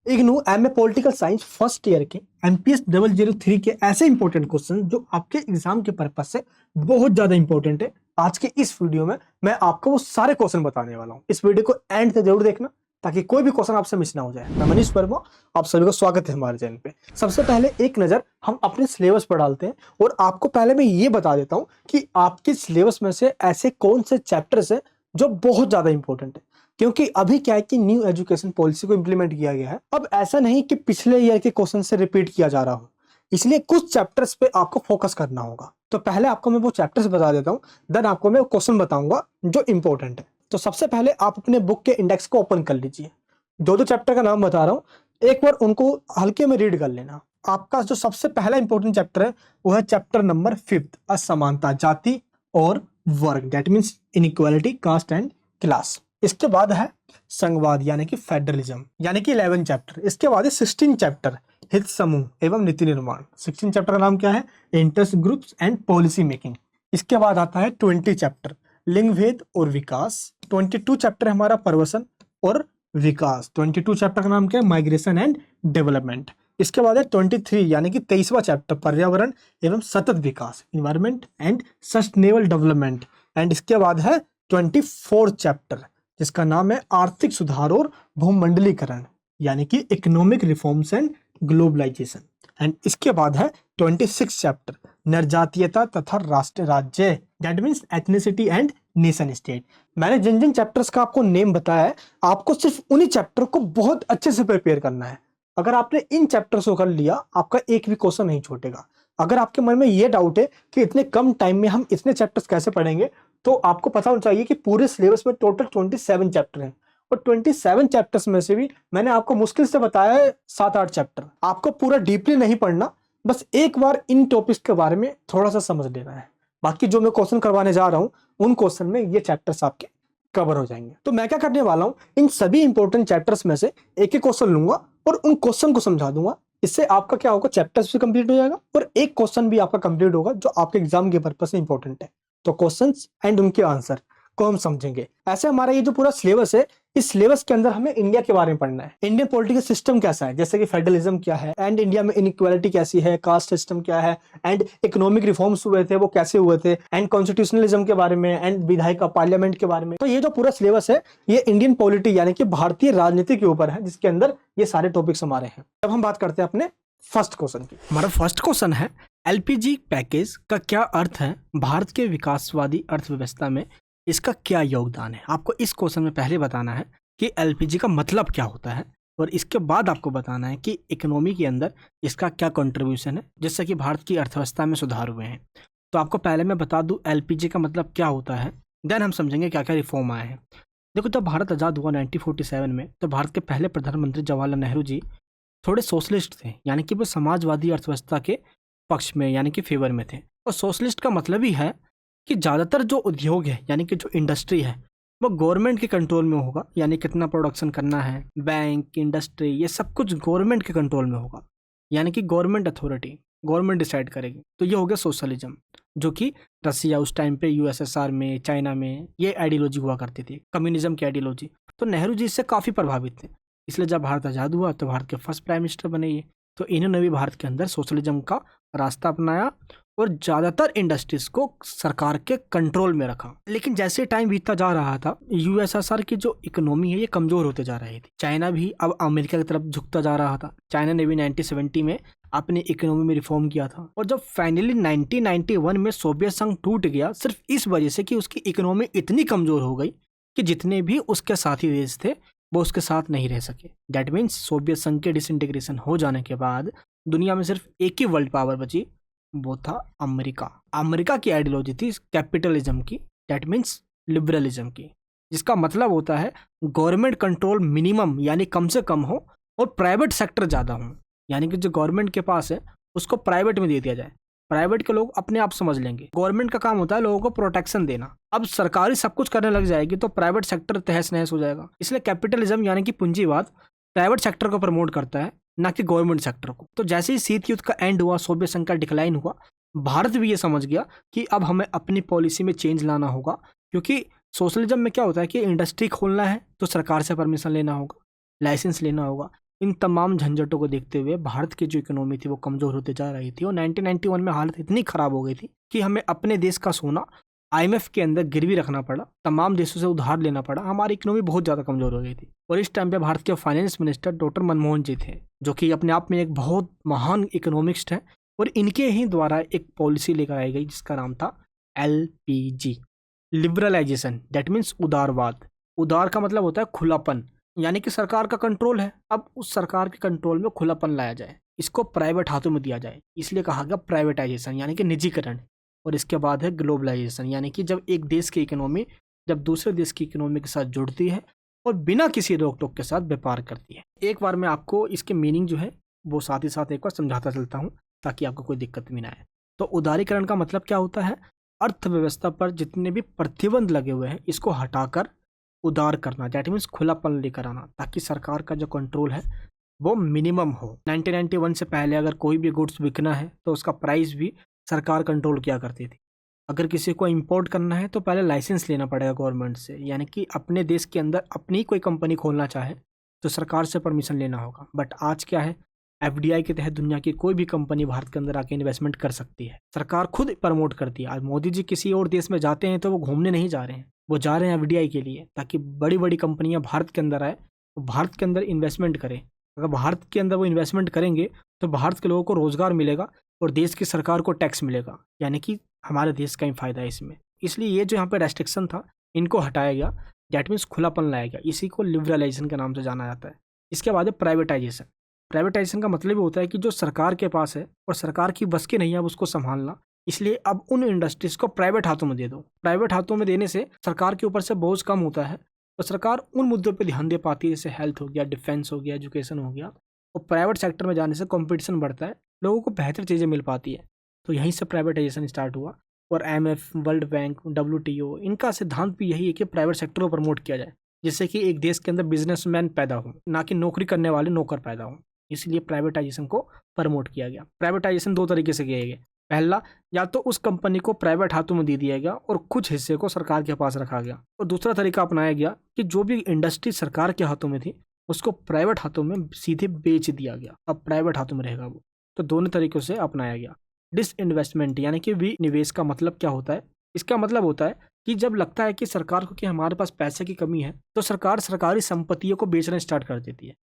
IGNOU MA political science first year के MPS 003 के ऐसे इंपॉर्टेंट क्वेश्चन जो आपके एग्जाम के पर्पज से बहुत ज्यादा इंपॉर्टेंट है। आज के इस वीडियो में मैं आपको वो सारे क्वेश्चन बताने वाला हूं। इस वीडियो को एंड तक जरूर देखना ताकि कोई भी क्वेश्चन आपसे मिस ना हो जाए। मैं मनीष वर्मा, आप सभी को स्वागत है हमारे चैनल पे। सबसे पहले एक नजर हम अपने सिलेबस पर डालते हैं और आपको पहले मैं ये बता देता हूं कि आपके सिलेबस में से ऐसे कौन से चैप्टर्स है जो बहुत ज्यादा इंपॉर्टेंट है। क्योंकि अभी क्या है कि न्यू एजुकेशन पॉलिसी को इंप्लीमेंट किया गया है। अब ऐसा नहीं कि पिछले ईयर के क्वेश्चन से रिपीट किया जा रहा हो, इसलिए कुछ चैप्टर्स पे आपको फोकस करना होगा। तो पहले आपको मैं वो चैप्टर्स बता देता हूँ, देन आपको मैं क्वेश्चन बताऊंगा जो इंपॉर्टेंट है। तो सबसे पहले आप अपने बुक के इंडेक्स को ओपन कर लीजिए। दो दो चैप्टर का नाम बता रहा हूँ, एक बार उनको हल्के में रीड कर लेना। आपका जो सबसे पहला इंपॉर्टेंट चैप्टर है वो है चैप्टर नंबर 5, असमानता, जाति और वर्ग, that means inequality, caste and class. इसके बाद है संघवाद यानी कि फेडरलिज्म यानी कि 11 चैप्टर। इसके बाद है 16 चैप्टर, हित समूह एवं नीति निर्माण। 16 चैप्टर का नाम क्या है? Interest groups and policy making. इसके बाद आता है 20 चैप्टर, लिंग भेद और विकास। 22 चैप्टर है हमारा प्रवसन और विकास। 22 चैप्टर का नाम क्या है? Migration and development. इसके बाद है 23 यानी कि 23वां चैप्टर, पर्यावरण एवं सतत विकास, environment and sustainable development. And इसके बाद है 24 चैप्टर जिसका नाम है आर्थिक सुधार और भूमंडलीकरण यानी कि economic reforms and globalisation. And इसके बाद है 26 चैप्टर, निर्जातीयता तथा राष्ट्र राज्य, that means ethnicity and nation state. मैंने जिन जिन चैप्टर्स का आपको नेम बताया है, आपको सिर्फ उन्हीं चैप्टर को बहुत अच्छे से प्रिपेयर करना है। अगर आपने इन चैप्टर्स को कर लिया, आपका एक भी क्वेश्चन नहीं छूटेगा। अगर आपके मन में ये डाउट है कि इतने कम टाइम में हम इतने चैप्टर्स कैसे पढ़ेंगे, तो आपको पता होना चाहिए कि पूरे सिलेबस में टोटल 27 चैप्टर हैं और 27 चैप्टर्स में से भी मैंने आपको मुश्किल से बताया है 7-8 चैप्टर। आपको पूरा डीपली नहीं पढ़ना, बस एक बार इन टॉपिक्स के बारे में थोड़ा सा समझ लेना है। बाकी जो मैं क्वेश्चन करवाने जा रहा हूँ, उन क्वेश्चन में ये चैप्टर्स आपके कवर हो जाएंगे। तो मैं क्या करने वाला हूँ, इन सभी इंपॉर्टेंट चैप्टर्स में से एक एक क्वेश्चन लूंगा और उन क्वेश्चन को समझा दूंगा। इससे आपका क्या होगा, चैप्टर्स भी कंप्लीट हो जाएगा और एक क्वेश्चन भी आपका कंप्लीट होगा जो आपके एग्जाम के पर्पस से इंपॉर्टेंट है। तो क्वेश्चंस एंड उनके आंसर को हम समझेंगे। ऐसे हमारा ये जो पूरा सिलेबस है, इस सिलेबस के अंदर हमें इंडिया के बारे में पढ़ना है। इंडियन पॉलिटिकल सिस्टम कैसा है, जैसे कि फेडरलिज्म क्या है, एंड इंडिया में इनइक्वालिटी कैसी है, कास्ट सिस्टम क्या है, एंड इकोनॉमिक रिफॉर्म्स हुए थे वो कैसे हुए थे, एंड कॉन्स्टिट्यूशनलिज्म के बारे में, एंड विधायिका पार्लियामेंट के बारे में। तो ये जो पूरा सिलेबस है, ये इंडियन पॉलिटी यानी कि भारतीय राजनीति के ऊपर है, जिसके अंदर ये सारे टॉपिक्स हमारे हैं। अब हम बात करते हैं अपने फर्स्ट क्वेश्चन की। हमारा फर्स्ट क्वेश्चन है, एलपीजी पैकेज का क्या अर्थ है भारत के विकासवादी अर्थव्यवस्था में, इसका क्या योगदान है? आपको इस क्वेश्चन में पहले बताना है कि एलपीजी का मतलब क्या होता है और इसके बाद आपको बताना है कि इकोनॉमी के अंदर इसका क्या कंट्रीब्यूशन है जिससे कि भारत की अर्थव्यवस्था में सुधार हुए हैं। तो आपको पहले मैं बता दूं एलपीजी का मतलब क्या होता है, देन हम समझेंगे क्या क्या रिफॉर्म आए हैं। देखो, जब भारत आज़ाद हुआ 1947 में, तो भारत के पहले प्रधानमंत्री जवाहरलाल नेहरू जी थोड़े सोशलिस्ट थे, यानी कि वो समाजवादी अर्थव्यवस्था के पक्ष में यानी कि फेवर में थे। और सोशलिस्ट का मतलब ही है कि ज़्यादातर जो उद्योग है यानी कि जो इंडस्ट्री है वो गवर्नमेंट के कंट्रोल में होगा, यानी कितना प्रोडक्शन करना है, बैंक, इंडस्ट्री, ये सब कुछ गवर्नमेंट के कंट्रोल में होगा, यानी कि गवर्नमेंट अथॉरिटी, गवर्नमेंट डिसाइड करेगी। तो ये हो गया सोशलिज्म, जो कि रसिया उस टाइम पे, यूएसएसआर में, चाइना में ये आइडियोलॉजी हुआ करती थी, कम्युनिज्म की आइडियोलॉजी। तो नेहरू जी इससे काफ़ी प्रभावित थे, इसलिए जब भारत आज़ाद हुआ तो भारत के फर्स्ट प्राइम मिनिस्टर बने ये। तो इन्होंने भी भारत के अंदर सोशलिज्म का रास्ता अपनाया और ज़्यादातर इंडस्ट्रीज को सरकार के कंट्रोल में रखा। लेकिन जैसे टाइम बीतता जा रहा था, यूएसएसआर की जो इकोनॉमी है ये कमज़ोर होते जा रही थी। चाइना भी अब अमेरिका की तरफ झुकता जा रहा था। चाइना ने भी 1970 में अपनी इकोनॉमी में रिफॉर्म किया था और जब फाइनली 1991 में सोवियत संघ टूट गया, सिर्फ इस वजह से कि उसकी इकोनॉमी इतनी कमज़ोर हो गई कि जितने भी उसके साथी देश थे वो उसके साथ नहीं रह सके। दैट मीन्स सोवियत संघ के डिसइंटीग्रेशन हो जाने के बाद दुनिया में सिर्फ एक ही वर्ल्ड पावर बची, वो था अमेरिका। अमेरिका की आइडियोलॉजी थी कैपिटलिज्म की, दैट मीन्स लिबरलिज्म की, जिसका मतलब होता है गवर्नमेंट कंट्रोल मिनिमम यानी कम से कम हो और प्राइवेट सेक्टर ज़्यादा हो, यानी कि जो गवर्नमेंट के पास है उसको प्राइवेट में दे दिया जाए। प्राइवेट के लोग अपने आप समझ लेंगे, गवर्नमेंट का काम होता है लोगों को प्रोटेक्शन देना। अब सरकारी सब कुछ करने लग जाएगी तो प्राइवेट सेक्टर तहस नहस हो जाएगा। इसलिए कैपिटलिज्म यानी कि पूंजीवाद प्राइवेट सेक्टर को प्रमोट करता है, ना कि गवर्नमेंट सेक्टर को। तो जैसे ही शीत युद्ध का एंड हुआ, सोवियत संघ का डिक्लाइन हुआ, भारत भी ये समझ गया कि अब हमें अपनी पॉलिसी में चेंज लाना होगा, क्योंकि सोशलिज्म में क्या होता है कि इंडस्ट्री खोलना है तो सरकार से परमिशन लेना होगा, लाइसेंस लेना होगा। इन तमाम झंझटों को देखते हुए भारत की जो इकोनॉमी थी वो कमजोर होते जा रही थी और 1991 में हालत इतनी खराब हो गई थी कि हमें अपने देश का सोना आईएमएफ के अंदर गिरवी रखना पड़ा, तमाम देशों से उधार लेना पड़ा, हमारी इकोनॉमी बहुत ज़्यादा कमजोर हो गई थी। और इस टाइम पे भारत के फाइनेंस मिनिस्टर डॉक्टर मनमोहन जी थे, जो कि अपने आप में एक बहुत महान इकोनॉमिस्ट हैं। और इनके ही द्वारा एक पॉलिसी लेकर आई गई जिसका नाम था LPG, लिबरलाइजेशन, दैट मीन्स उदारवाद। उदार का मतलब होता है खुलापन, यानी कि सरकार का कंट्रोल है, अब उस सरकार के कंट्रोल में खुलापन लाया जाए, इसको प्राइवेट हाथों में दिया जाए, इसलिए कहा गया प्राइवेटाइजेशन यानी कि निजीकरण। और इसके बाद है ग्लोबलाइजेशन, यानी कि जब एक देश की इकोनॉमी जब दूसरे देश की इकोनॉमी के साथ जुड़ती है और बिना किसी रोक टोक के साथ व्यापार करती है। एक बार मैं आपको इसके मीनिंग जो है वो साथ ही साथ एक बार समझाता चलता हूँ ताकि आपको कोई दिक्कत भी ना आए। तो उदारीकरण का मतलब क्या होता है? अर्थव्यवस्था पर जितने भी प्रतिबंध लगे हुए हैं इसको हटाकर उदार करना, दैट मीन्स खुलापन लेकर आना, ताकि सरकार का जो कंट्रोल है वो मिनिमम हो। 1991 से पहले अगर कोई भी गुड्स बिकना है तो उसका प्राइस भी सरकार कंट्रोल किया करती थी। अगर किसी को इंपोर्ट करना है तो पहले लाइसेंस लेना पड़ेगा गवर्नमेंट से, यानी कि अपने देश के अंदर अपनी कोई कंपनी खोलना चाहे तो सरकार से परमिशन लेना होगा। बट आज क्या है, FDI के तहत दुनिया की कोई भी कंपनी भारत के अंदर आके इन्वेस्टमेंट कर सकती है, सरकार खुद प्रमोट करती है। आज मोदी जी किसी और देश में जाते हैं तो वो घूमने नहीं जा रहे हैं, वो जा रहे हैं FDI के लिए, ताकि बड़ी बड़ी कंपनियां भारत के अंदर आए, वो भारत के अंदर इन्वेस्टमेंट करें। अगर भारत के अंदर वो इन्वेस्टमेंट करेंगे तो भारत के लोगों को रोजगार मिलेगा और देश की सरकार को टैक्स मिलेगा, यानी कि हमारे देश का ही फायदा है इसमें। इसलिए ये जो यहाँ पे रेस्ट्रिक्शन था इनको हटाया गया, दैट मीन्स खुलापन लाया गया, इसी को लिबरलाइजेशन के नाम से जाना जाता है। इसके बाद है प्राइवेटाइजेशन। प्राइवेटाइजेशन का मतलब ये होता है कि जो सरकार के पास है और सरकार की बस की नहीं है अब उसको संभालना, इसलिए अब उन इंडस्ट्रीज को प्राइवेट हाथों में दे दो। प्राइवेट हाथों में देने से सरकार के ऊपर से बोझ कम होता है और सरकार उन मुद्दों पर ध्यान दे पाती है, जैसे हेल्थ हो गया, डिफेंस हो गया, एजुकेशन हो गया। और प्राइवेट सेक्टर में जाने से कंपटीशन बढ़ता है, लोगों को बेहतर चीज़ें मिल पाती है। तो यहीं से प्राइवेटाइजेशन स्टार्ट हुआ। और IMF, वर्ल्ड बैंक, WTO, इनका सिद्धांत भी यही है कि प्राइवेट सेक्टर को प्रमोट किया जाए, जिससे कि एक देश के अंदर बिजनेसमैन पैदा हो, ना कि नौकरी करने वाले नौकर पैदा हो। इसलिए प्राइवेटाइजेशन को प्रमोट किया गया। प्राइवेटाइजेशन दो तरीके से किया गया। पहला, या तो उस कंपनी को प्राइवेट हाथों में दे दिया गया और कुछ हिस्से को सरकार के पास रखा गया, और दूसरा तरीका अपनाया गया कि जो भी इंडस्ट्री सरकार के हाथों में थी उसको प्राइवेट हाथों में सीधे बेच दिया गया, अब प्राइवेट हाथों में रहेगा वो। तो दोनों तरीकों से अपनाया गया। डिसइन्वेस्टमेंट यानी कि विनिवेश का मतलब क्या होता है? इसका मतलब होता है कि जब लगता है कि सरकार को कि हमारे पास पैसे की कमी है तो सरकार सरकारी संपत्तियों को बेचना स्टार्ट कर देती है,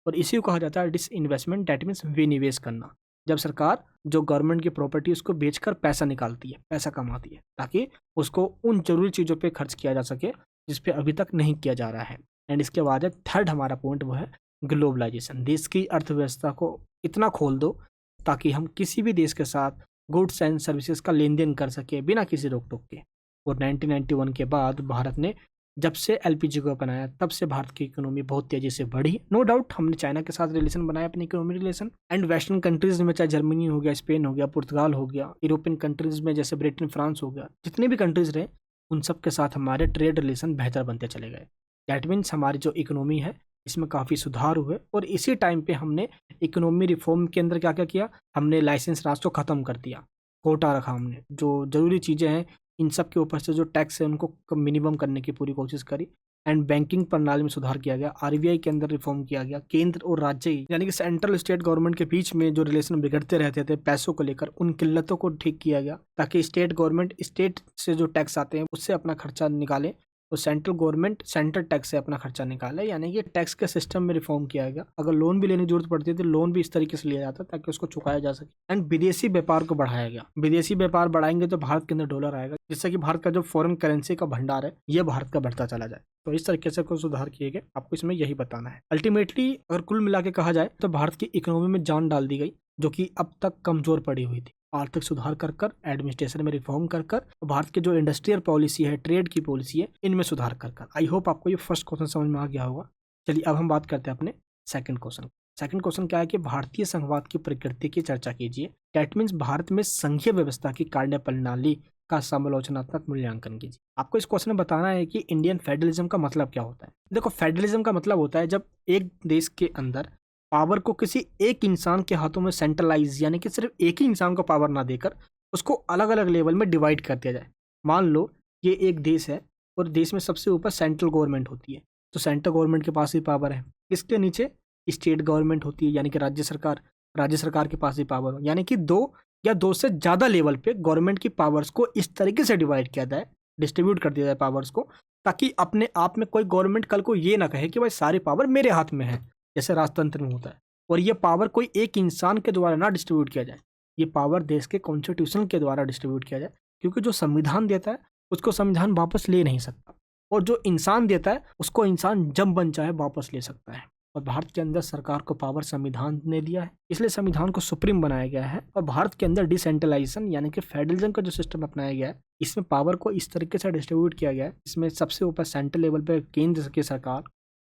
और इसी को कहा जाता है डिसइन्वेस्टमेंट, दैट मीन्स विनिवेश करना। जब सरकार जो गवर्नमेंट की प्रॉपर्टी उसको बेचकर पैसा निकालती है, पैसा कमाती है, ताकि उसको उन जरूरी चीज़ों पे खर्च किया जा सके जिस पे अभी तक नहीं किया जा रहा है। एंड इसके बाद है थर्ड हमारा पॉइंट, वो है ग्लोबलाइजेशन। देश की अर्थव्यवस्था को इतना खोल दो ताकि हम किसी भी देश के साथ गुड्स एंड सर्विसेज का लेन देन कर सके बिना किसी रोक टोक के। और 1991 के बाद भारत ने जब से LPG को अपनाया तब से भारत की इकोनॉमी बहुत तेजी से बढ़ी। नो डाउट हमने चाइना के साथ रिलेशन बनाया, अपनी economy relation, and western countries में चाहे जर्मनी हो गया, स्पेन हो गया, पुर्तगाल हो गया, यूरोपियन कंट्रीज में जैसे ब्रिटेन, फ्रांस हो गया, जितने भी कंट्रीज रहे उन सब के साथ हमारे ट्रेड रिलेशन बेहतर बनते चले गए। दैट मीन्स हमारी जो इकोनॉमी है इसमें काफ़ी सुधार हुए। और इसी टाइम पे हमने इकोनॉमी रिफॉर्म के अंदर क्या क्या किया, हमने लाइसेंस राज को ख़त्म कर दिया, कोटा रखा हमने, जो ज़रूरी चीज़ें हैं इन सब के ऊपर से जो टैक्स है उनको मिनिमम करने की पूरी कोशिश करी। एंड बैंकिंग प्रणाली में सुधार किया गया, RBI के अंदर रिफॉर्म किया गया। केंद्र और राज्य यानी कि सेंट्रल स्टेट गवर्नमेंट के बीच में जो रिलेशन बिगड़ते रहते थे पैसों को लेकर, उन किल्लतों को ठीक किया गया, ताकि स्टेट गवर्नमेंट स्टेट से जो टैक्स आते हैं उससे अपना खर्चा निकाले और सेंट्रल गवर्नमेंट सेंट्रल टैक्स से अपना खर्चा निकाले। यानी कि टैक्स के सिस्टम में रिफॉर्म किया गया। अगर लोन भी लेने की जरूरत पड़ती है तो लोन भी इस तरीके से लिया जाता ताकि उसको चुकाया जा सके। एंड विदेशी व्यापार को बढ़ाया गया। विदेशी व्यापार बढ़ाएंगे तो भारत के अंदर डॉलर आएगा, जिससे कि भारत का जो फॉरेन करेंसी का भंडार है ये भारत का बढ़ता चला जाए। तो इस तरीके से कुछ सुधार किए गए, आपको इसमें यही बताना है। अल्टीमेटली अगर कुल मिला के कहा जाए तो भारत की इकोनॉमी में जान डाल दी गई, जो कि अब तक कमजोर पड़ी हुई थी। आर्थिक सुधार कर कर, एडमिनिस्ट्रेशन में रिफॉर्म कर कर, भारत की जो इंडस्ट्रियल पॉलिसी है, ट्रेड की पॉलिसी है, इनमें सुधार कर कर। आई होप आपको ये फर्स्ट क्वेश्चन समझ में आ गया होगा। चलिए अब हम बात करते हैं अपने सेकंड क्वेश्चन। सेकंड क्वेश्चन क्या है कि भारतीय संघवाद की प्रकृति की चर्चा कीजिए। दैट मीन्स भारत में संघीय व्यवस्था की कार्य प्रणाली का समालोचनात्मक मूल्यांकन कीजिए। आपको इस क्वेश्चन में बताना है कि इंडियन फेडरलिज्म का मतलब क्या होता है। देखो, फेडरलिज्म का मतलब होता है जब एक देश के अंदर पावर को किसी एक इंसान के हाथों में सेंट्रलाइज, यानी कि सिर्फ एक ही इंसान को पावर ना देकर उसको अलग अलग लेवल में डिवाइड कर दिया जाए। मान लो ये एक देश है और देश में सबसे ऊपर सेंट्रल गवर्नमेंट होती है, तो सेंट्रल गवर्नमेंट के पास ही पावर है। इसके नीचे स्टेट गवर्नमेंट होती है यानी कि राज्य सरकार के पास भी पावर हो, यानी कि दो या दो से ज़्यादा लेवल पे गवर्नमेंट की पावर्स को इस तरीके से डिवाइड किया जाए, डिस्ट्रीब्यूट कर दिया जाए पावर्स को, ताकि अपने आप में कोई गवर्नमेंट कल को ये ना कहे कि भाई सारी पावर मेरे हाथ में है, जैसे राजतंत्र में होता है। और ये पावर कोई एक इंसान के द्वारा ना डिस्ट्रीब्यूट किया जाए, ये पावर देश के कॉन्स्टिट्यूशन के द्वारा डिस्ट्रीब्यूट किया जाए, क्योंकि जो संविधान देता है उसको संविधान वापस ले नहीं सकता, और जो इंसान देता है उसको इंसान जब बन चाहे वापस ले सकता है। और भारत के अंदर सरकार को पावर संविधान ने दिया है, इसलिए संविधान को सुप्रीम बनाया गया है। और भारत के अंदर डिसेंट्रलाइजेशन यानी कि फेडरलिज्म का जो सिस्टम अपनाया गया है, इसमें पावर को इस तरीके से डिस्ट्रीब्यूट किया गया है, इसमें सबसे ऊपर सेंट्रल लेवल पे केंद्र की सरकार,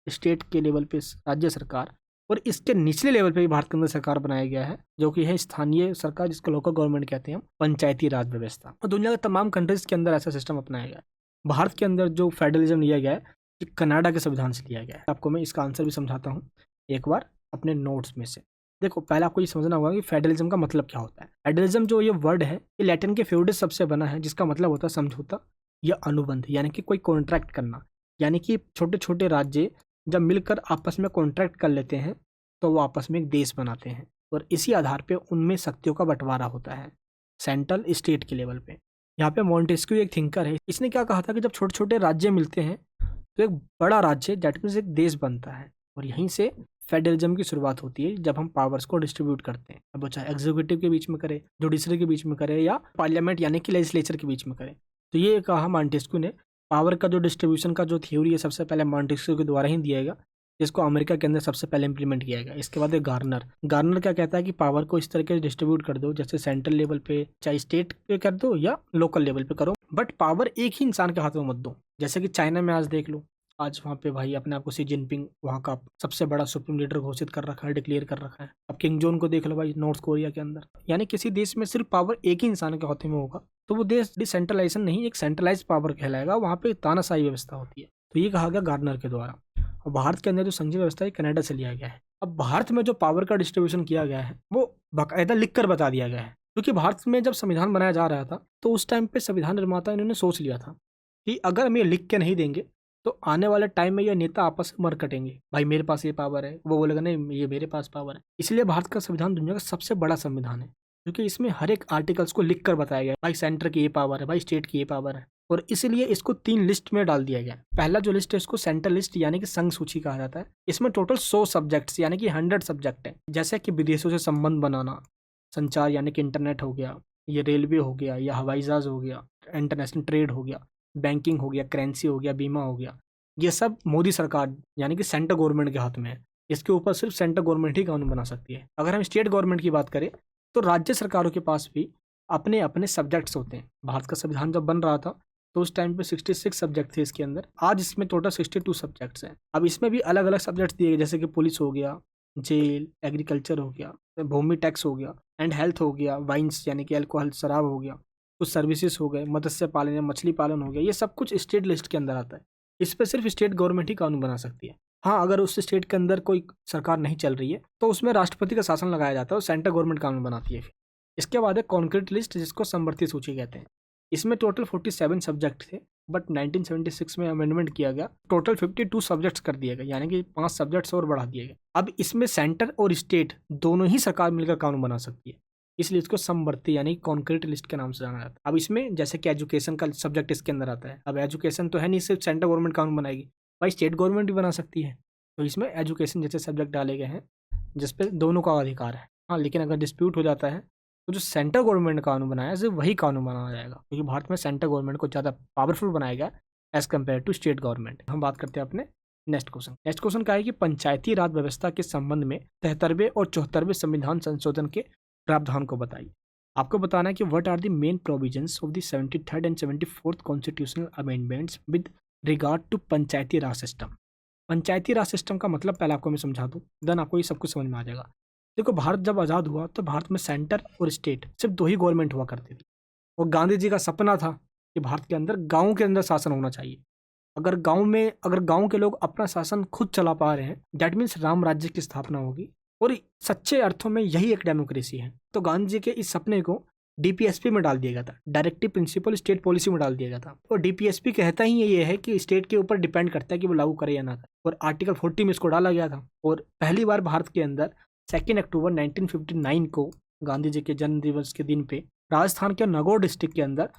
स्टेट के लेवल पे राज्य सरकार, और इसके निचले लेवल पे भी भारत के अंदर सरकार बनाया गया है जो कि है स्थानीय सरकार, जिसको लोकल गवर्नमेंट कहते हैं, पंचायती राज व्यवस्था। और दुनिया के तमाम कंट्रीज के अंदर ऐसा सिस्टम अपनाया गया है। भारत के अंदर जो फेडरलिज्म लिया गया है ये कनाडा के संविधान से लिया गया है। आपको मैं इसका आंसर भी समझाता हूँ एक बार अपने नोट्स में से। देखो, पहले आपको ये समझना होगा कि फेडरलिज्म का मतलब क्या होता है। फेडरलिज्म जो ये वर्ड है ये लैटिन के फ्यूडिस शब्द से बना है, जिसका मतलब होता है समझौता या अनुबंध, यानी कि कोई कॉन्ट्रैक्ट करना। यानी कि छोटे छोटे राज्य जब मिलकर आपस में कॉन्ट्रैक्ट कर लेते हैं तो वो आपस में एक देश बनाते हैं, और इसी आधार पे उनमें शक्तियों का बंटवारा होता है सेंट्रल स्टेट के लेवल पे। यहाँ पे मॉन्टेस्क्यू एक थिंकर है, इसने क्या कहा था कि जब छोटे छोटे राज्य मिलते हैं तो एक बड़ा राज्य दैट मीन्स एक देश बनता है, और यहीं से फेडरलिज्म की शुरुआत होती है जब हम पावर्स को डिस्ट्रीब्यूट करते हैं। अब वो चाहे एग्जीक्यूटिव के बीच में करे, जुडिशरी के बीच में करे, या पार्लियामेंट यानी कि लेजिस्लेचर के बीच में करे। तो ये कहा मॉन्टेस्क्यू ने, पावर का जो डिस्ट्रीब्यूशन का जो थ्योरी है सबसे पहले मॉन्टेस्क्यू के द्वारा ही दिया गया, जिसको अमेरिका के अंदर सबसे पहले इंप्लीमेंट किया गया। इसके बाद गार्नर क्या कहता है कि पावर को इस तरीके से डिस्ट्रीब्यूट कर दो, जैसे सेंट्रल लेवल पे चाहे स्टेट पे कर दो या लोकल लेवल पे करो, बट पावर एक ही इंसान के हाथ में मत दो। जैसे कि चाइना में आज देख लो, आज वहाँ पे भाई अपने आप को शी जिनपिंग वहाँ का सबसे बड़ा सुप्रीम लीडर घोषित कर रखा है, डिक्लेयर कर रखा है। अब किंग जोन को देख लो भाई, नॉर्थ कोरिया के अंदर। यानी किसी देश में सिर्फ पावर एक ही इंसान के हाथ में होगा तो वो देश डिसेंट्रलाइजेशन नहीं, एक सेंट्रलाइज पावर कहलाएगा, वहाँ पे तानाशाही व्यवस्था होती है। तो ये कहा गया गार्नर के द्वारा। और भारत के अंदर जो संघीय व्यवस्था है कनाडा से लिया गया है। अब भारत में जो पावर का डिस्ट्रीब्यूशन किया गया है वो बाकायदा लिख कर बता दिया गया है, क्योंकि भारत में जब संविधान बनाया जा रहा था तो उस टाइम पे संविधान निर्माता इन्होंने सोच लिया था कि अगर हम ये लिख के नहीं देंगे तो आने वाले टाइम में ये नेता आपस में मर कटेंगे, भाई मेरे पास ये पावर है, वो बोलेगा नहीं ये मेरे पास पावर है। इसलिए भारत का संविधान दुनिया का सबसे बड़ा संविधान है, क्योंकि इसमें हर एक आर्टिकल्स को लिख कर बताया गया है, भाई सेंटर की ये पावर है, भाई स्टेट की ये पावर है। और इसीलिए इसको 3 लिस्ट में डाल दिया गया। पहला जो लिस्ट है इसको सेंट्रल लिस्ट यानी कि संघ सूची कहा जाता है। इसमें टोटल 100 सब्जेक्ट्स यानी कि 100 सब्जेक्ट है, जैसे कि विदेशों से संबंध बनाना, संचार यानी कि इंटरनेट हो गया, ये रेलवे हो गया, या हवाई जहाज हो गया, इंटरनेशनल ट्रेड हो गया, बैंकिंग हो गया, करेंसी हो गया, बीमा हो गया। ये सब मोदी सरकार यानी कि सेंट्रल गवर्नमेंट के हाथ में है। इसके ऊपर सिर्फ सेंट्रल गवर्नमेंट ही कानून बना सकती है। अगर हम स्टेट गवर्नमेंट की बात करें तो राज्य सरकारों के पास भी अपने अपने सब्जेक्ट्स होते हैं। भारत का संविधान जब बन रहा था तो उस टाइम पे 66 सब्जेक्ट थे इसके अंदर, आज इसमें टोटल 62 सब्जेक्ट्स हैं। अब इसमें भी अलग अलग सब्जेक्ट्स दिए गए, जैसे कि पुलिस हो गया, जेल, एग्रीकल्चर हो गया, भूमि टैक्स हो गया, एंड हेल्थ हो गया, वाइन्स यानी कि अल्कोहल शराब हो गया, कुछ सर्विसेज हो गए, मत्स्य पालन या मछली पालन हो गया। ये सब कुछ स्टेट लिस्ट के अंदर आता है। इस पर सिर्फ स्टेट गवर्नमेंट ही कानून बना सकती है। हाँ, अगर उस स्टेट के अंदर कोई सरकार नहीं चल रही है तो उसमें राष्ट्रपति का शासन लगाया जाता है और सेंट्रल गवर्नमेंट कानून बनाती है। फिर इसके बाद है कॉन्क्रीट लिस्ट, जिसको समवर्ती सूची कहते हैं। इसमें टोटल 47 सब्जेक्ट थे, बट 1976 में अमेंडमेंट किया गया, टोटल 52 सब्जेक्ट्स कर दिए गए, यानी कि 5 सब्जेक्ट्स और बढ़ा दिए गए। अब इसमें सेंटर और स्टेट दोनों ही सरकार मिलकर कानून बना सकती है, इसलिए इसको समवर्ती यानी कॉन्क्रीट लिस्ट के नाम से जाना जाता है। अब इसमें जैसे कि एजुकेशन का सब्जेक्ट इसके अंदर आता है। अब एजुकेशन तो है नहीं सिर्फ सेंट्रल गवर्नमेंट कानून बनाएगी, भाई स्टेट गवर्नमेंट भी बना सकती है। तो इसमें एजुकेशन जैसे सब्जेक्ट डाले गए हैं जिसपे दोनों का अधिकार है। हाँ, लेकिन अगर डिस्प्यूट हो जाता है तो जो सेंट्रल गवर्नमेंट कानून बनाया सिर्फ वही कानून बनाया जाएगा, क्योंकि भारत में सेंट्रल गवर्नमेंट को ज़्यादा पावरफुल बनाया गया as compare to state government. हम बात करते हैं अपने नेक्स्ट क्वेश्चन का है कि पंचायती राज व्यवस्था के संबंध में 73वें और 74वें संविधान संशोधन के प्रावधान को बताइए। आपको बताना है कि what are the main provisions of the 73rd and 74th constitutional amendments with regard to panchayati raj system. Panchayati raj system का मतलब पहले आपको मैं समझा दूं, देन आपको ये सब कुछ समझ में आ जाएगा। देखो, भारत जब आज़ाद हुआ तो भारत में सेंटर और स्टेट सिर्फ 2 ही गवर्नमेंट हुआ करती थी, और गांधी जी का सपना था कि भारत के अंदर गाँव के अंदर शासन होना चाहिए। अगर गाँव के लोग अपना शासन खुद चला पा रहे हैं, दैट मीन्स राम राज्य की स्थापना होगी, और सच्चे अर्थों में यही एक डेमोक्रेसी है। तो गांधी जी के इस सपने को डीपीएसपी में डाल दिया गया था, डायरेक्टिव प्रिंसिपल स्टेट पॉलिसी में डाल दिया गया था। और डीपीएसपी कहता ही ये है कि स्टेट के ऊपर डिपेंड करता है कि वो लागू करे या ना करे, और आर्टिकल 40 में इसको डाला गया था। और पहली बार भारत के अंदर 2 अक्टूबर 1959 को गांधी जी के जन्म दिवस के दिन पे राजस्थान के नागौर डिस्ट्रिक्ट के अंदर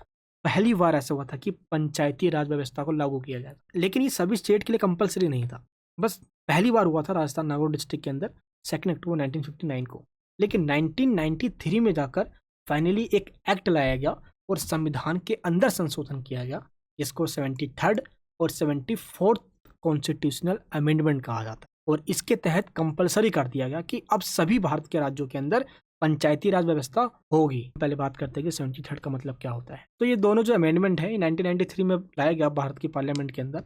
पहली बार ऐसा हुआ था कि पंचायती राज व्यवस्था को लागू किया गया। लेकिन ये सभी स्टेट के लिए कंपलसरी नहीं था, बस पहली बार हुआ था राजस्थान नागौर डिस्ट्रिक्ट के अंदर 2 अक्टूबर 1959 को। लेकिन 1993 में जाकर फाइनली एक एक्ट लाया गया और संविधान के अंदर संशोधन किया गया, जिसको 73rd और 74th कॉन्स्टिट्यूशनल अमेंडमेंट कहा जाता है। और इसके तहत कंपलसरी कर दिया गया कि अब सभी भारत के राज्यों के अंदर पंचायती राज व्यवस्था होगी। पहले बात करते हैं कि 73rd का मतलब क्या होता है। तो ये दोनों जो अमेंडमेंट है 1993 में लाया गया भारत की पार्लियामेंट के अंदर,